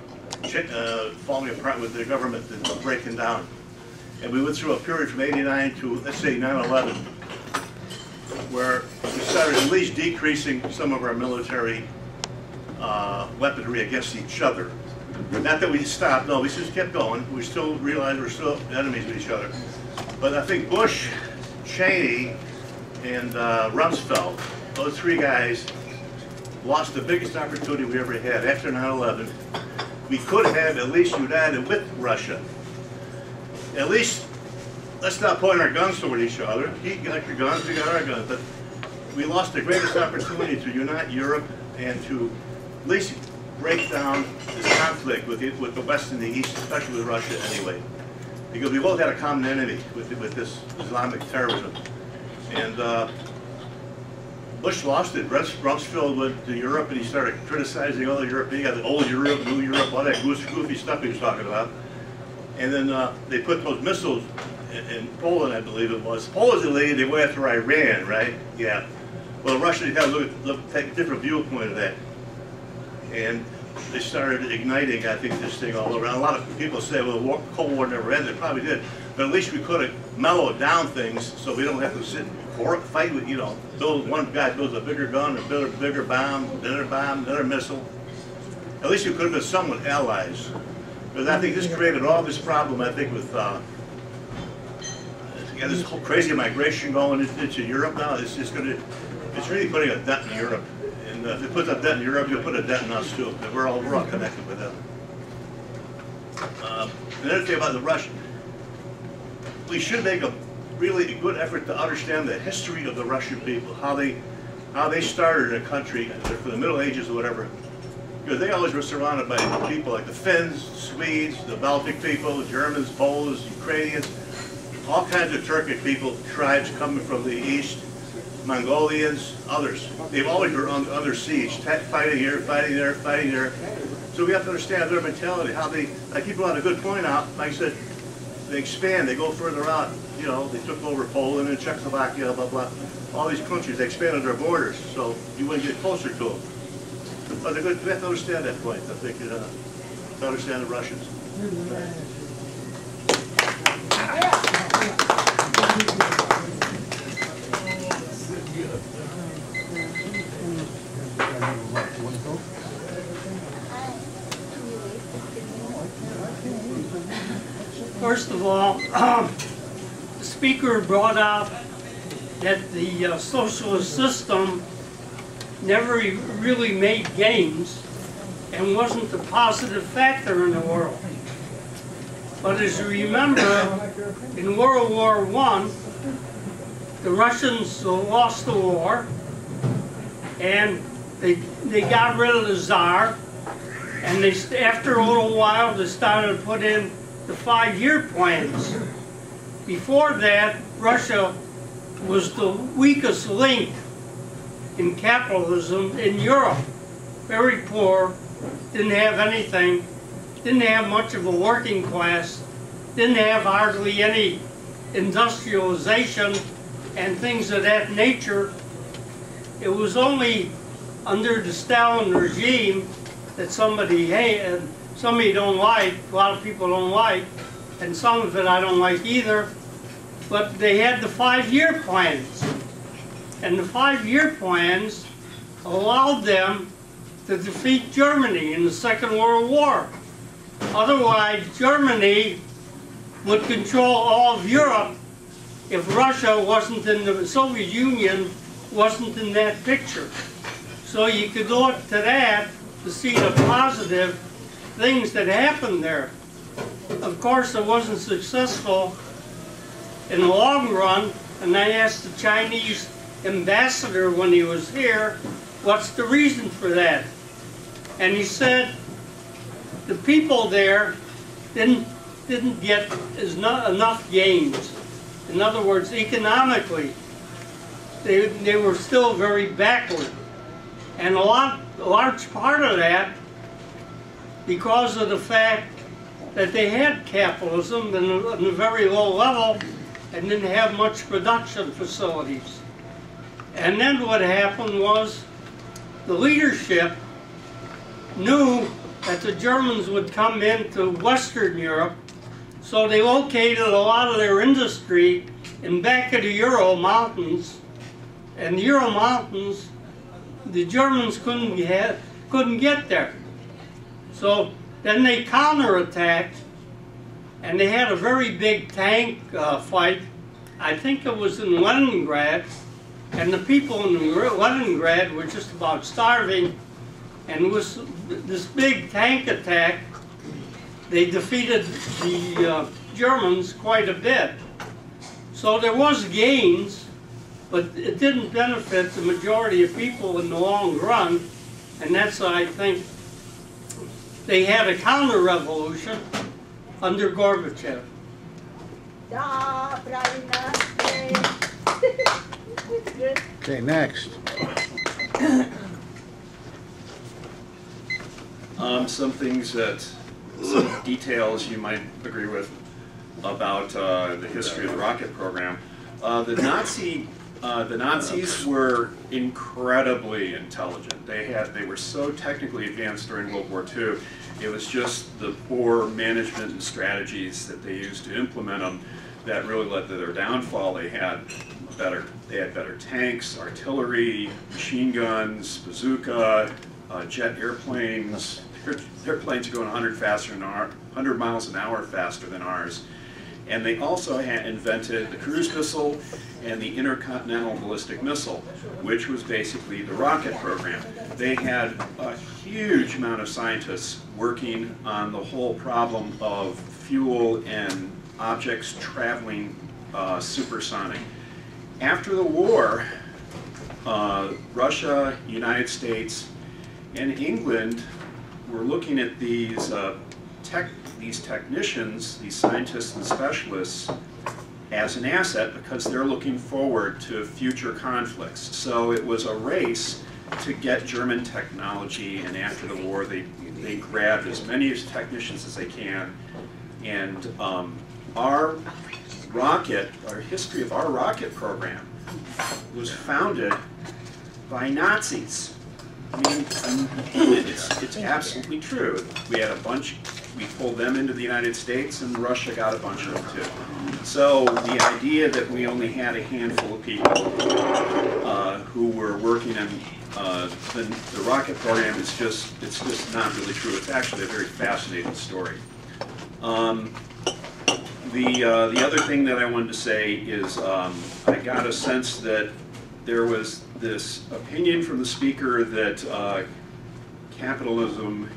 S11: falling apart with the government and breaking down. And we went through a period from 89 to, let's say, 9/11, where we started at least decreasing some of our military weaponry against each other. Not that we stopped, no, we just kept going. We still realized we're still enemies of each other. But I think Bush, Cheney, and Rumsfeld, those three guys, lost the biggest opportunity we ever had. After 9/11, we could have at least united with Russia. At least, let's not point our guns toward each other. You got your guns, we got our guns. But we lost the greatest opportunity to unite Europe and to at least break down this conflict with the West and the East, especially with Russia anyway. Because we both had a common enemy with this Islamic terrorism. And Bush lost it. Rumsfeld went to Europe and he started criticizing all the Europe. He got the old Europe, new Europe, all that goofy stuff he was talking about. And then they put those missiles in Poland, I believe it was. Supposedly they went after Iran, right? Yeah. Well, Russia had to take a different viewpoint of that. And they started igniting, I think, this thing all around. A lot of people say, well, the Cold War never ended. It probably did. But at least we could have mellowed down things so we don't have to sit and fight with, one guy builds a bigger gun, a bigger bomb, another missile. At least we could have been somewhat allies. Because I think this created all this problem, I think, with this whole crazy migration going into Europe now. It's really putting a dent in Europe. And if it puts a dent in Europe, you'll put a dent in us too. We're all connected with them. Another thing about the Russians, we should make a really good effort to understand the history of the Russian people, how they started in a country for the Middle Ages or whatever. Because they always were surrounded by people like the Finns, Swedes, the Baltic people, the Germans, Poles, Ukrainians, all kinds of Turkic people, tribes coming from the east, Mongolians, others. They've always been under siege, fighting here, fighting there, fighting there. So we have to understand their mentality, how they, like people had a good point out, like I said, they expand, they go further out. They took over Poland and Czechoslovakia, blah, blah. All these countries, they expanded their borders, so you wouldn't get closer to them. But we have to understand that point, I think, to understand the Russians.
S6: First of all, the speaker brought out that the socialist system never really made gains and wasn't a positive factor in the world. But as you remember, in World War I, the Russians lost the war and they got rid of the Tsar, and after a little while they started to put in the 5-year plans. Before that, Russia was the weakest link in capitalism in Europe. Very poor, didn't have anything, didn't have much of a working class, didn't have hardly any industrialization and things of that nature. It was only under the Stalin regime that somebody don't like, a lot of people don't like, and some of it I don't like either, but they had the 5-year plans. And the 5-year plans allowed them to defeat Germany in the Second World War. Otherwise, Germany would control all of Europe if Russia wasn't in the Soviet Union, wasn't in that picture. So you could look to that to see the positive things that happened there. Of course, it wasn't successful in the long run, and I asked the Chinese ambassador when he was here, what's the reason for that? And he said the people there didn't get enough gains. In other words, economically, they were still very backward. And a large part of that because of the fact that they had capitalism on a very low level and didn't have much production facilities. And then what happened was the leadership knew that the Germans would come into Western Europe, so they located a lot of their industry in back of the Ural Mountains. And the Ural Mountains, the Germans couldn't get there. So then they counterattacked, and they had a very big tank fight. I think it was in Leningrad, and the people in Leningrad were just about starving, and it was this big tank attack. They defeated the Germans quite a bit. So there was gains, but it didn't benefit the majority of people in the long run, and that's why I think they had a counter-revolution under Gorbachev.
S1: Okay, next.
S12: Some details you might agree with about the history of the rocket program. The Nazis were incredibly intelligent. They were so technically advanced during World War II. It was just the poor management and strategies that they used to implement them that really led to their downfall. They had better tanks, artillery, machine guns, bazooka, jet airplanes. Their planes are going 100 miles an hour faster than ours. And they also had invented the cruise missile and the intercontinental ballistic missile, which was basically the rocket program. They had a huge amount of scientists working on the whole problem of fuel and objects traveling supersonic. After the war, Russia, United States, and England were looking at these technicians, these scientists and specialists, as an asset because they're looking forward to future conflicts. So it was a race to get German technology, and after the war they grabbed as many technicians as they can. And our history of our rocket program was founded by Nazis. I mean, it's absolutely true. We had a bunch, we pulled them into the United States, and Russia got a bunch of them too. So the idea that we only had a handful of people who were working on the rocket program it's just not really true. It's actually a very fascinating story. The other thing that I wanted to say is I got a sense that there was this opinion from the speaker that capitalism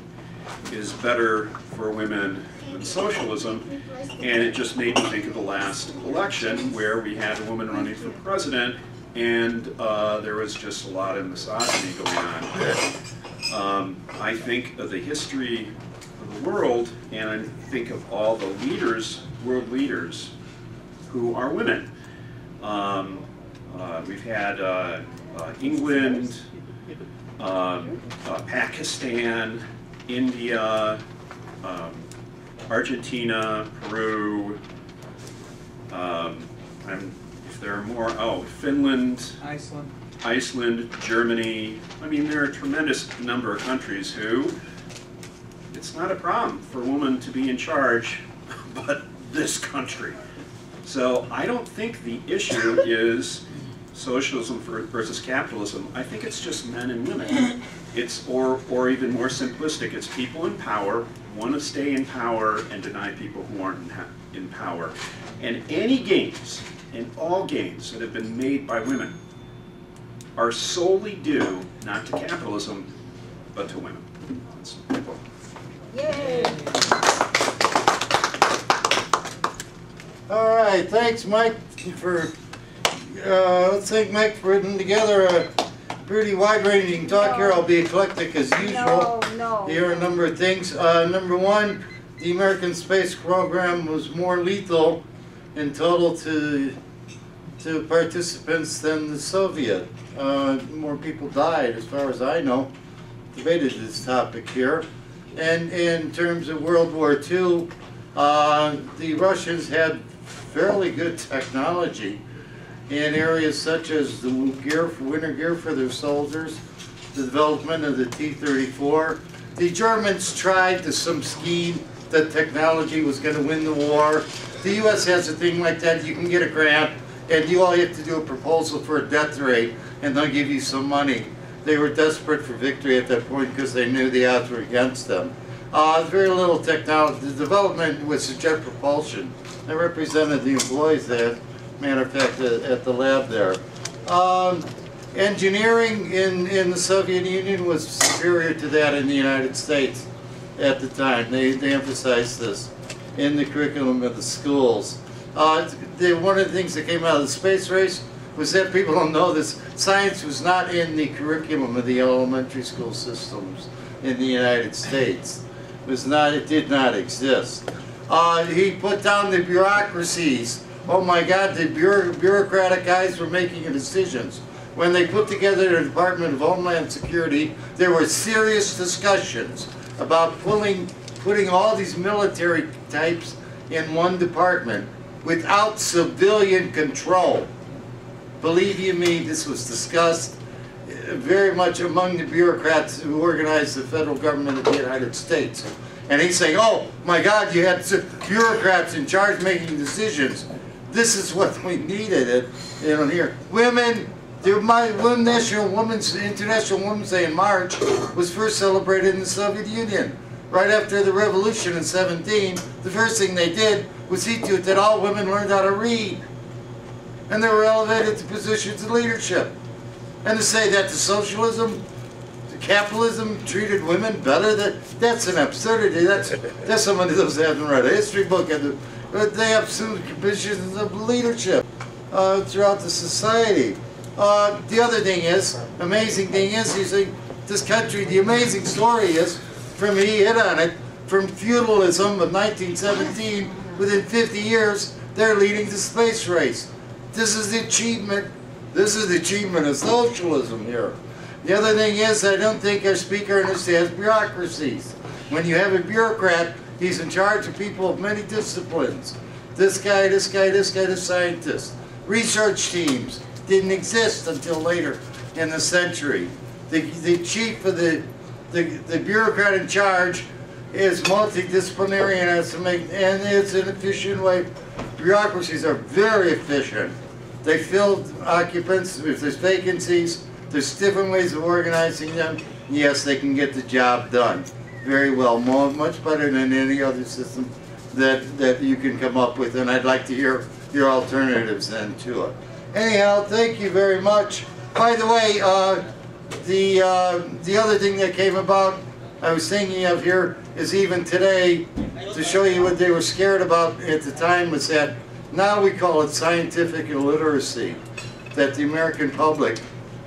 S12: is better for women than socialism, and it just made me think of the last election where we had a woman running for president, and there was just a lot of misogyny going on. I think of the history of the world, and I think of all the leaders, world leaders, who are women. We've had England, Pakistan, India, Argentina, Peru, if there are more, Finland, Iceland, Germany. I mean, there are a tremendous number of countries who it's not a problem for a woman to be in charge, but this country. So I don't think the issue is socialism versus capitalism. I think it's just men and women. It's, or even more simplistic, it's people in power want to stay in power and deny people who aren't in power. And any gains, and all gains that have been made by women are solely due not to capitalism, but to women. That's my quote.
S2: Yay! All right. right, thanks Mike for, let's thank Mike for putting together a pretty wide-ranging talk here. I'll be eclectic as usual. Here are a number of things. Number one, the American space program was more lethal in total to participants than the Soviet. More people died, as far as I know. Debated this topic here. And in terms of World War II, the Russians had fairly good technology in areas such as the winter gear for their soldiers, the development of the T-34. The Germans tried to some scheme that technology was going to win the war. The U.S. has a thing like that. You can get a grant, and you all have to do a proposal for a death rate, and they'll give you some money. They were desperate for victory at that point because they knew the odds were against them. Very little technology. The development was jet propulsion. I represented the employees there, matter of fact, at the lab there. Engineering in the Soviet Union was superior to that in the United States at the time. They emphasized this in the curriculum of the schools. One of the things that came out of the space race was that people don't know this. Science was not in the curriculum of the elementary school systems in the United States. It did not exist. He put down the bureaucracies. Oh my God, the bureaucratic guys were making decisions. When they put together the Department of Homeland Security, there were serious discussions about putting all these military types in one department without civilian control. Believe you me, this was discussed very much among the bureaucrats who organized the federal government of the United States. And he's saying, oh my God, you had bureaucrats in charge making decisions. This is what we needed here. Women, International Women's Day in March was first celebrated in the Soviet Union. Right after the revolution in 17, the first thing they did was see to it that all women learned how to read. And they were elevated to positions of leadership. And to say that the socialism, the capitalism treated women better, that's an absurdity. That's somebody that hasn't read a history book. But they have some positions of leadership throughout the society. The other thing is, amazing thing is, you see, this country, the amazing story is, he hit on it, from feudalism of 1917, within 50 years, they're leading the space race. This is the achievement. This is the achievement of socialism here. The other thing is, I don't think our speaker understands bureaucracies. When you have a bureaucrat, he's in charge of people of many disciplines. This guy, this guy, this guy, the scientist. Research teams didn't exist until later in the century. The chief of the bureaucrat in charge is multidisciplinary and has to make, and it's an efficient way. Bureaucracies are very efficient. They fill occupants, if there's vacancies, there's different ways of organizing them. Yes, they can get the job done very well, much better than any other system that you can come up with, and I'd like to hear your alternatives then to it. Anyhow, thank you very much. By the way, the other thing that came about, I was thinking of here, is even today, to show you what they were scared about at the time, was that now we call it scientific illiteracy, that the American public,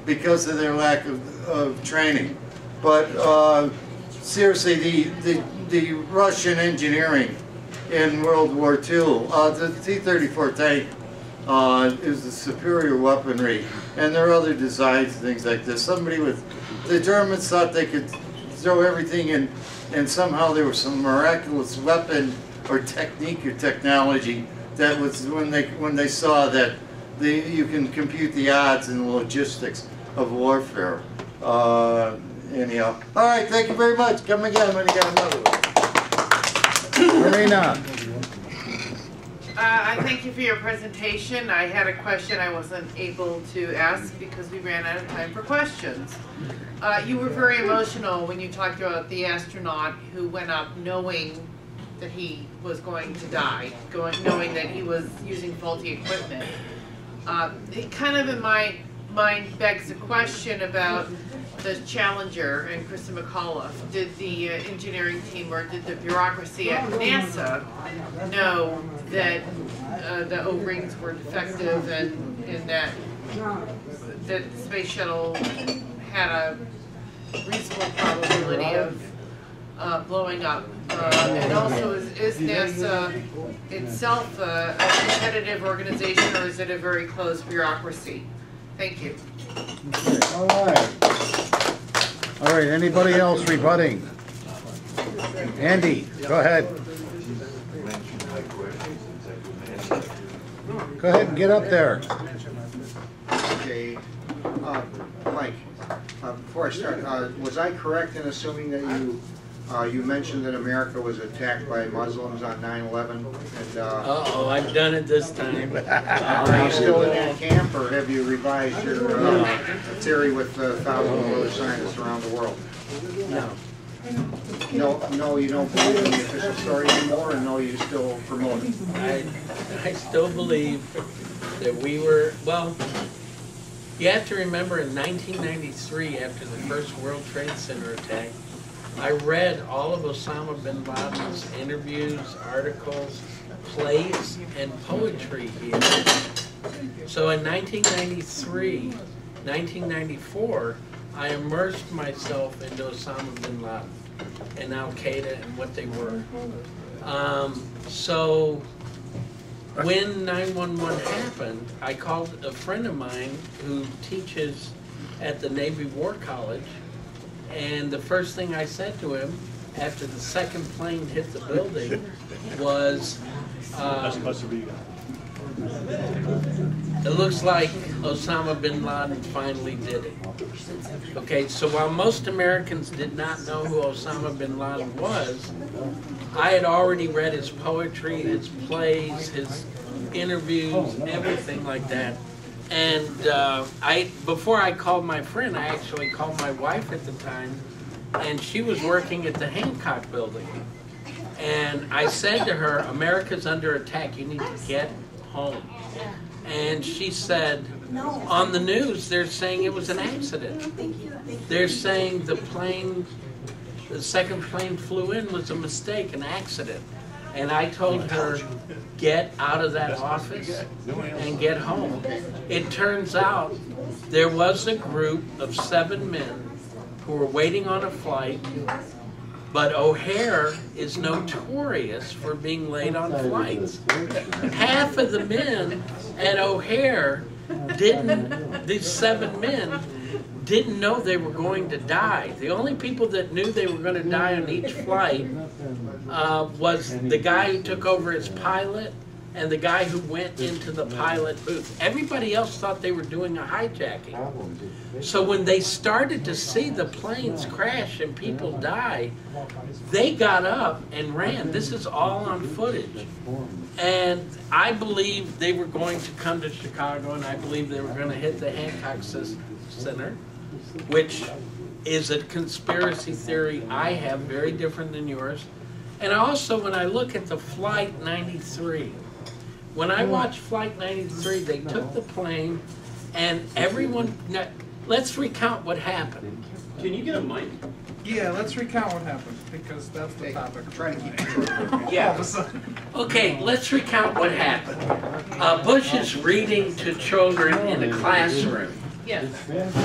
S2: because of their lack of training. But seriously, the Russian engineering in World War II, the T-34 tank is the superior weaponry, and there are other designs and things like this. The Germans thought they could throw everything in, and somehow there was some miraculous weapon or technique or technology that was when they saw that you can compute the odds and the logistics of warfare. Anyhow, all right, thank you very much. Come again when you got another one. Marina.
S13: I thank you for your presentation. I had a question I wasn't able to ask because we ran out of time for questions. You were very emotional when you talked about the astronaut who went up knowing that he was going to die, knowing that he was using faulty equipment. It kind of in my mind begs the question about the Challenger and Kristen McAuliffe, did the engineering team or did the bureaucracy at NASA know that the O-rings were defective and that the space shuttle had a reasonable probability of blowing up? And also, is NASA itself a competitive organization, or is it a very closed bureaucracy? Thank you.
S1: All right. All right, anybody else rebutting? Andy, go ahead. Go ahead and get up there.
S8: Okay, Mike, before I start, was I correct in assuming that you mentioned that America was attacked by Muslims on 9/11?
S3: Uh-oh, I've done it this time.
S8: Are you still in that camp, or have you revised your theory with thousands of other scientists around the world?
S3: No.
S8: No, you don't believe in the official story anymore, and no, you still promote it?
S3: I still believe that we were, well, you have to remember in 1993, after the first World Trade Center attack, I read all of Osama bin Laden's interviews, articles, plays, and poetry here. So in 1993, 1994, I immersed myself into Osama bin Laden and Al-Qaeda and what they were. So when 9/11 happened, I called a friend of mine who teaches at the Navy War College, and the first thing I said to him after the second plane hit the building was, it looks like Osama bin Laden finally did it. Okay, so while most Americans did not know who Osama bin Laden was, I had already read his poetry, his plays, his interviews, everything like that. And before I called my friend, I actually called my wife at the time, and she was working at the Hancock building. And I said to her, America's under attack, you need to get home. And she said, on the news, they're saying it was an accident. They're saying the second plane flew in was a mistake, an accident. And I told her, get out of that office and get home. It turns out there was a group of 7 men who were waiting on a flight, but O'Hare is notorious for being late on flights. Half of the men at O'Hare these 7 men didn't know they were going to die. The only people that knew they were going to die on each flight was the guy who took over as pilot and the guy who went into the pilot booth. Everybody else thought they were doing a hijacking. So when they started to see the planes crash and people die, they got up and ran. This is all on footage. And I believe they were going to come to Chicago, and I believe they were going to hit the Hancock Center, which is a conspiracy theory I have, very different than yours. And also, when I look at the Flight 93, when I watched Flight 93, they took the plane and everyone, let's recount what happened.
S14: Can you get a mic?
S15: Yeah, let's recount what happened, because that's the topic. I'm trying to keep it.
S3: Yeah. Okay, let's recount what happened. Bush is reading to children in a classroom.
S13: Yes.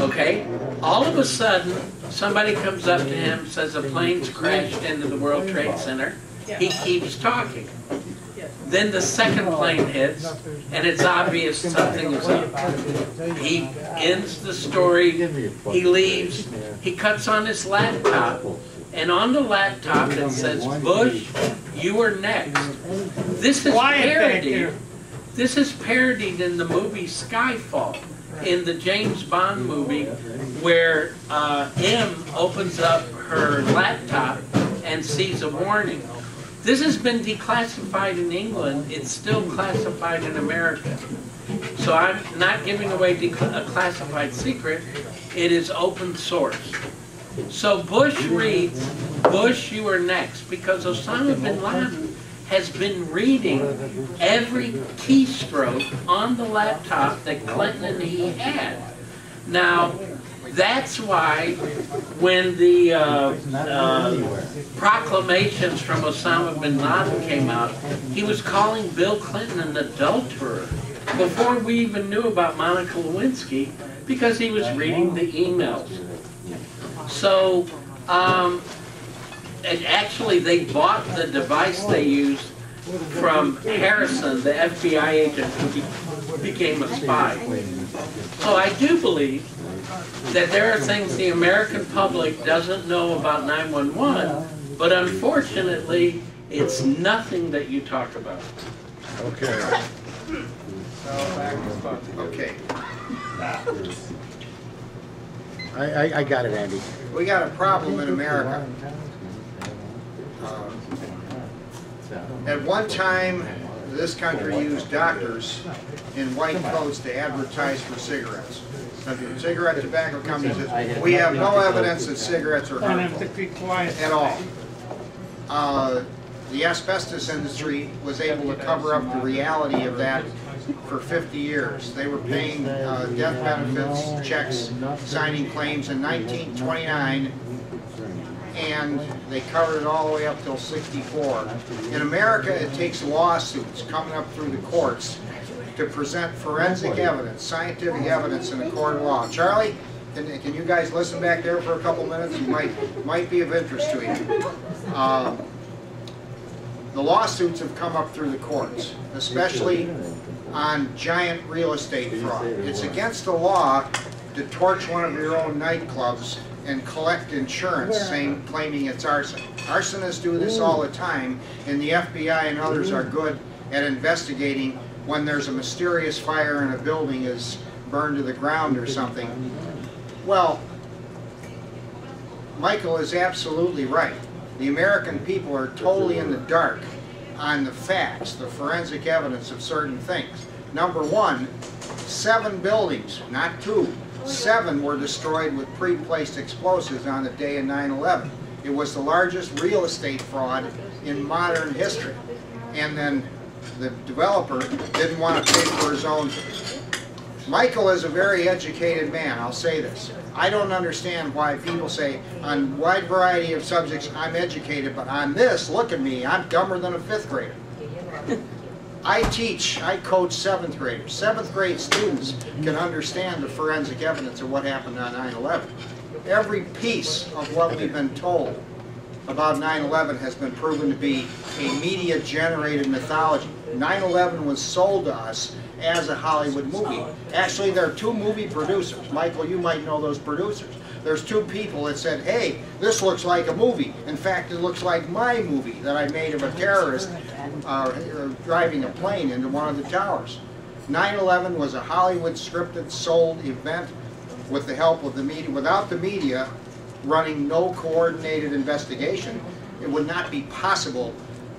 S3: Okay? All of a sudden, somebody comes up to him, says a plane's crashed into the World Trade Center. He keeps talking. Then the second plane hits, and it's obvious something is up. He ends the story, he leaves, he cuts on his laptop, and on the laptop it says, Bush, you are next. This is parodied. This is parodied in the movie Skyfall, in the James Bond movie, where M opens up her laptop and sees a warning. This has been declassified in England. It's still classified in America. So I'm not giving away a classified secret. It is open source. So Bush reads, Bush, you are next, because Osama bin Laden has been reading every keystroke on the laptop that Clinton and he had. Now, That's why when the proclamations from Osama bin Laden came out, he was calling Bill Clinton an adulterer before we even knew about Monica Lewinsky, because he was reading the emails. So, and actually they bought the device they used from Harrison, the FBI agent who became a spy. So I do believe that there are things the American public doesn't know about 911, but unfortunately, it's nothing that you talk about.
S1: Okay. Okay.
S14: I got it, Andy.
S8: We got a problem in America. At one time, this country used doctors in white coats to advertise for cigarettes. The cigarette tobacco company says, we have no evidence that cigarettes are harmful at all. The asbestos industry was able to cover up the reality of that for 50 years. They were paying death benefits, checks, signing claims in 1929, and they covered it all the way up till 64. In America, it takes lawsuits coming up through the courts to present forensic evidence, scientific evidence in a court of law. Charlie, can you guys listen back there for a couple minutes? You might be of interest to you. The lawsuits have come up through the courts, especially on giant real estate fraud. It's against the law to torch one of your own nightclubs and collect insurance claiming it's arson. Arsonists do this all the time, and the FBI and others are good at investigating when there's a mysterious fire and a building is burned to the ground or something. Well, Michael is absolutely right. The American people are totally in the dark on the facts, the forensic evidence of certain things. Number one, 7 buildings, not 2, 7 were destroyed with pre-placed explosives on the day of 9/11. It was the largest real estate fraud in modern history. And then the developer didn't want to pay for his own. Michael is a very educated man, I'll say this. I don't understand why people say, on a wide variety of subjects, I'm educated, but on this, look at me, I'm dumber than a 5th grader. I coach 7th graders. 7th grade students can understand the forensic evidence of what happened on 9/11. Every piece of what we've been told about 9/11 has been proven to be a media-generated mythology. 9/11 was sold to us as a Hollywood movie. Actually, there are 2 movie producers. Michael, you might know those producers. There's 2 people that said, hey, this looks like a movie. In fact, it looks like my movie that I made of a terrorist driving a plane into one of the towers. 9/11 was a Hollywood scripted, sold event with the help of the media. Without the media running no coordinated investigation, it would not be possible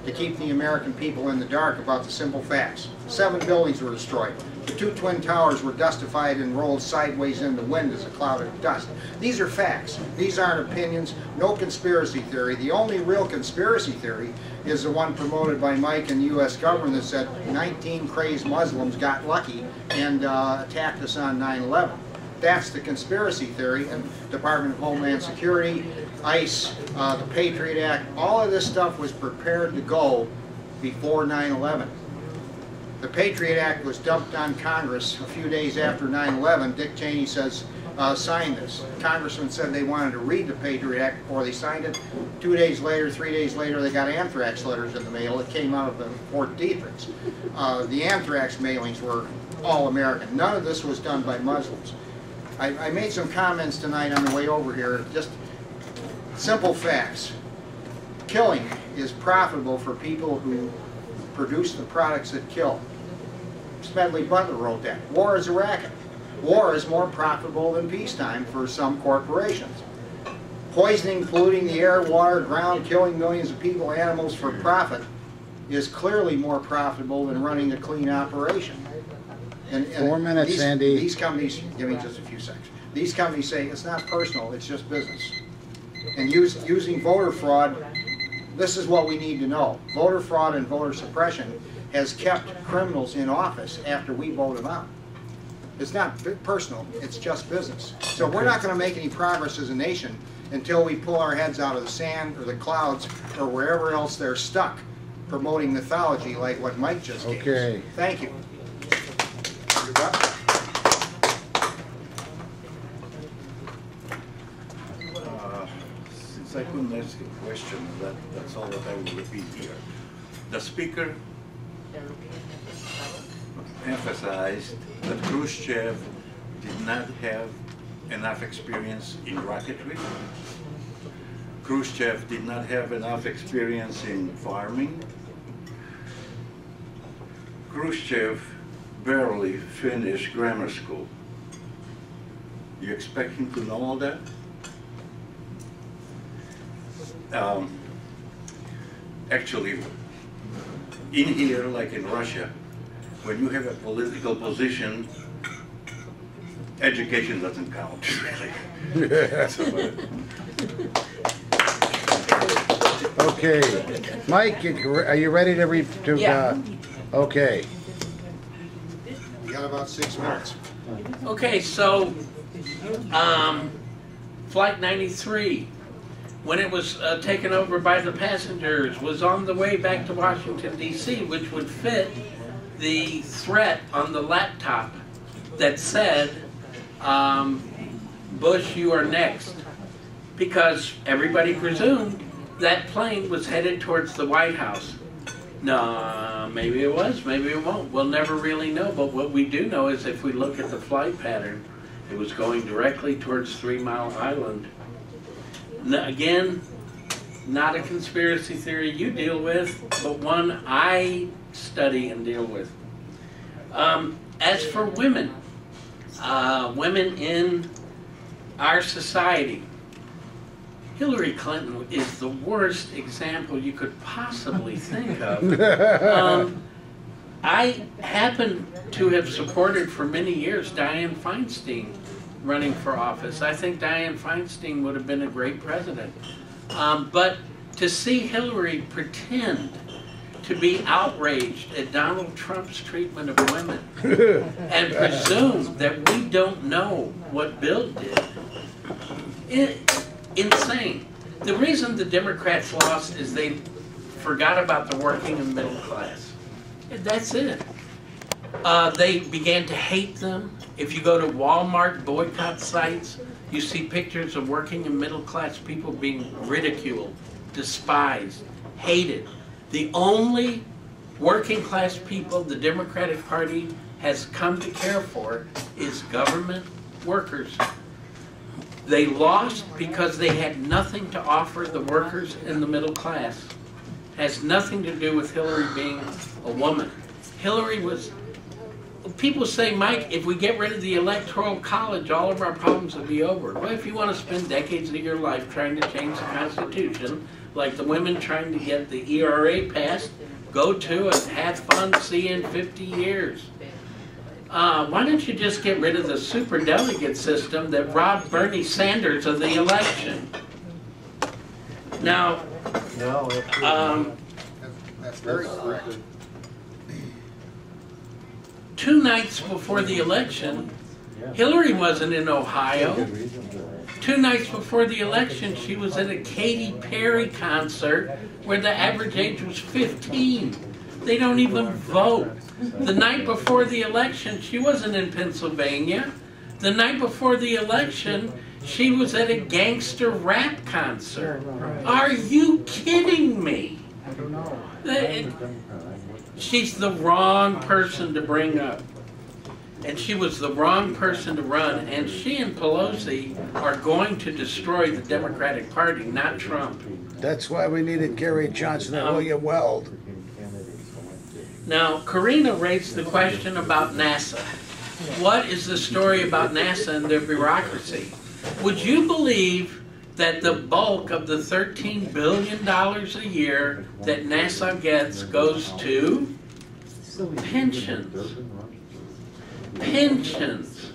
S8: to keep the American people in the dark about the simple facts. 7 buildings were destroyed. The 2 twin towers were dustified and rolled sideways in the wind as a cloud of dust. These are facts. These aren't opinions. No conspiracy theory. The only real conspiracy theory is the one promoted by Mike and the U.S. government that said 19 crazed Muslims got lucky and attacked us on 9/11. That's the conspiracy theory, and Department of Homeland Security, ICE, the Patriot Act, all of this stuff was prepared to go before 9/11. The Patriot Act was dumped on Congress a few days after 9/11. Dick Cheney says, sign this. Congressmen said they wanted to read the Patriot Act before they signed it. 2 days later, 3 days later, they got anthrax letters in the mail. It came out of the Fort Detrick's. The anthrax mailings were all American. None of this was done by Muslims. I made some comments tonight on the way over here, just simple facts. Killing is profitable for people who produce the products that kill. Smedley Butler wrote that. War is a racket. War is more profitable than peacetime for some corporations. Poisoning, polluting the air, water, ground, killing millions of people, animals for profit is clearly more profitable than running a clean operation. And
S14: 4 minutes, Andy.
S8: These companies, give me just a few seconds. These companies say it's not personal, it's just business. And using voter fraud, this is what we need to know. Voter fraud and voter suppression has kept criminals in office after we vote them out. It's not personal, it's just business. So we're not going to make any progress as a nation until we pull our heads out of the sand or the clouds or wherever else they're stuck promoting mythology like what Mike just gave us. Thank you.
S16: Since I couldn't ask a question, that's all that I will repeat here. The speaker emphasized that Khrushchev did not have enough experience in rocketry. Khrushchev did not have enough experience in farming. Khrushchev barely finished grammar school. You expect him to know all that? Actually, in here, like in Russia, when you have a political position, education doesn't count, really.
S14: Okay, Mike, are you ready to
S3: Yeah.
S14: Okay.
S8: You got about 6 minutes.
S3: Okay, so Flight 93, when it was taken over by the passengers, was on the way back to Washington, D.C., which would fit the threat on the laptop that said, Bush, you are next. Because everybody presumed that plane was headed towards the White House. No, maybe it was, maybe it won't. We'll never really know, but what we do know is if we look at the flight pattern, it was going directly towards 3 Mile Island. Again, not a conspiracy theory you deal with, but one I study and deal with. As for women, women in our society, Hillary Clinton is the worst example you could possibly think of. I happen to have supported for many years Dianne Feinstein running for office. I think Dianne Feinstein would have been a great president. But to see Hillary pretend to be outraged at Donald Trump's treatment of women and presume that we don't know what Bill did, insane. The reason the Democrats lost is they forgot about the working and middle class. That's it. They began to hate them. If you go to Walmart boycott sites, you see pictures of working and middle class people being ridiculed, despised, hated. The only working class people the Democratic Party has come to care for is government workers. They lost because they had nothing to offer the workers in the middle class. Has nothing to do with Hillary being a woman. Hillary was, people say, Mike, if we get rid of the Electoral College, all of our problems will be over. Well, if you want to spend decades of your life trying to change the Constitution, like the women trying to get the ERA passed, go to it, have fun, see you in 50 years. Why don't you just get rid of the superdelegate system that robbed Bernie Sanders of the election? Now,
S8: that's very correct.
S3: 2 nights before the election, Hillary wasn't in Ohio. 2 nights before the election, she was at a Katy Perry concert where the average age was 15. They don't even vote. The night before the election, she wasn't in Pennsylvania. The night before the election, she was at a gangster rap concert. Are you kidding me?
S2: I don't know.
S3: She's the wrong person to bring up. And she was the wrong person to run. And she and Pelosi are going to destroy the Democratic Party, not Trump.
S14: That's why we needed Gary Johnson and William Weld.
S3: Now, Karina raised the question about NASA. What is the story about NASA and their bureaucracy? Would you believe that the bulk of the $13 billion a year that NASA gets goes to pensions? Pensions.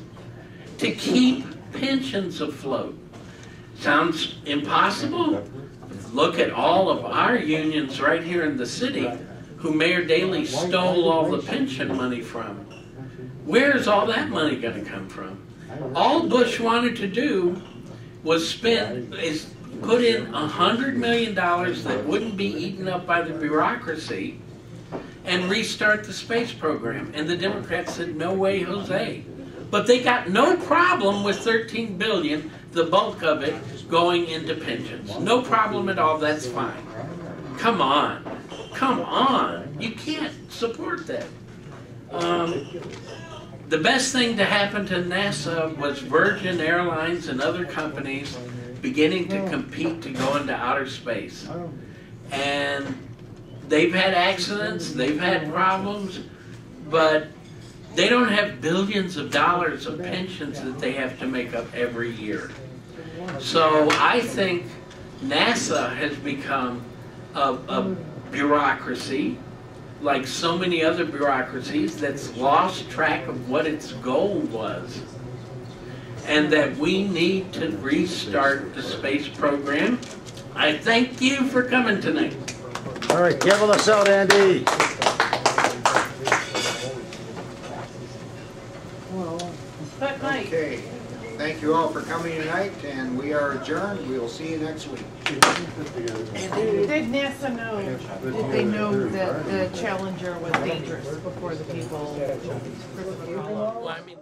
S3: To keep pensions afloat. Sounds impossible? Look at all of our unions right here in the city who Mayor Daley stole all the pension money from. Where's all that money going to come from? All Bush wanted to do was put in $100 million that wouldn't be eaten up by the bureaucracy and restart the space program. And the Democrats said, no way, Jose. But they got no problem with $13 billion, the bulk of it, going into pensions. No problem at all, that's fine. Come on. Come on. You can't support that. The best thing to happen to NASA was Virgin Airlines and other companies beginning to compete to go into outer space. And they've had accidents, they've had problems, but they don't have billions of dollars of pensions that they have to make up every year. So I think NASA has become a bureaucracy, like so many other bureaucracies, that's lost track of what its goal was. And that we need to restart the space program. I thank you for coming tonight.
S14: All right, gavel us out, Andy.
S7: But Mike.
S8: Okay, thank you all for coming tonight, and we are adjourned. We will see you next week.
S13: Did NASA know, did they know that the Challenger was dangerous before the people?
S3: Well, I mean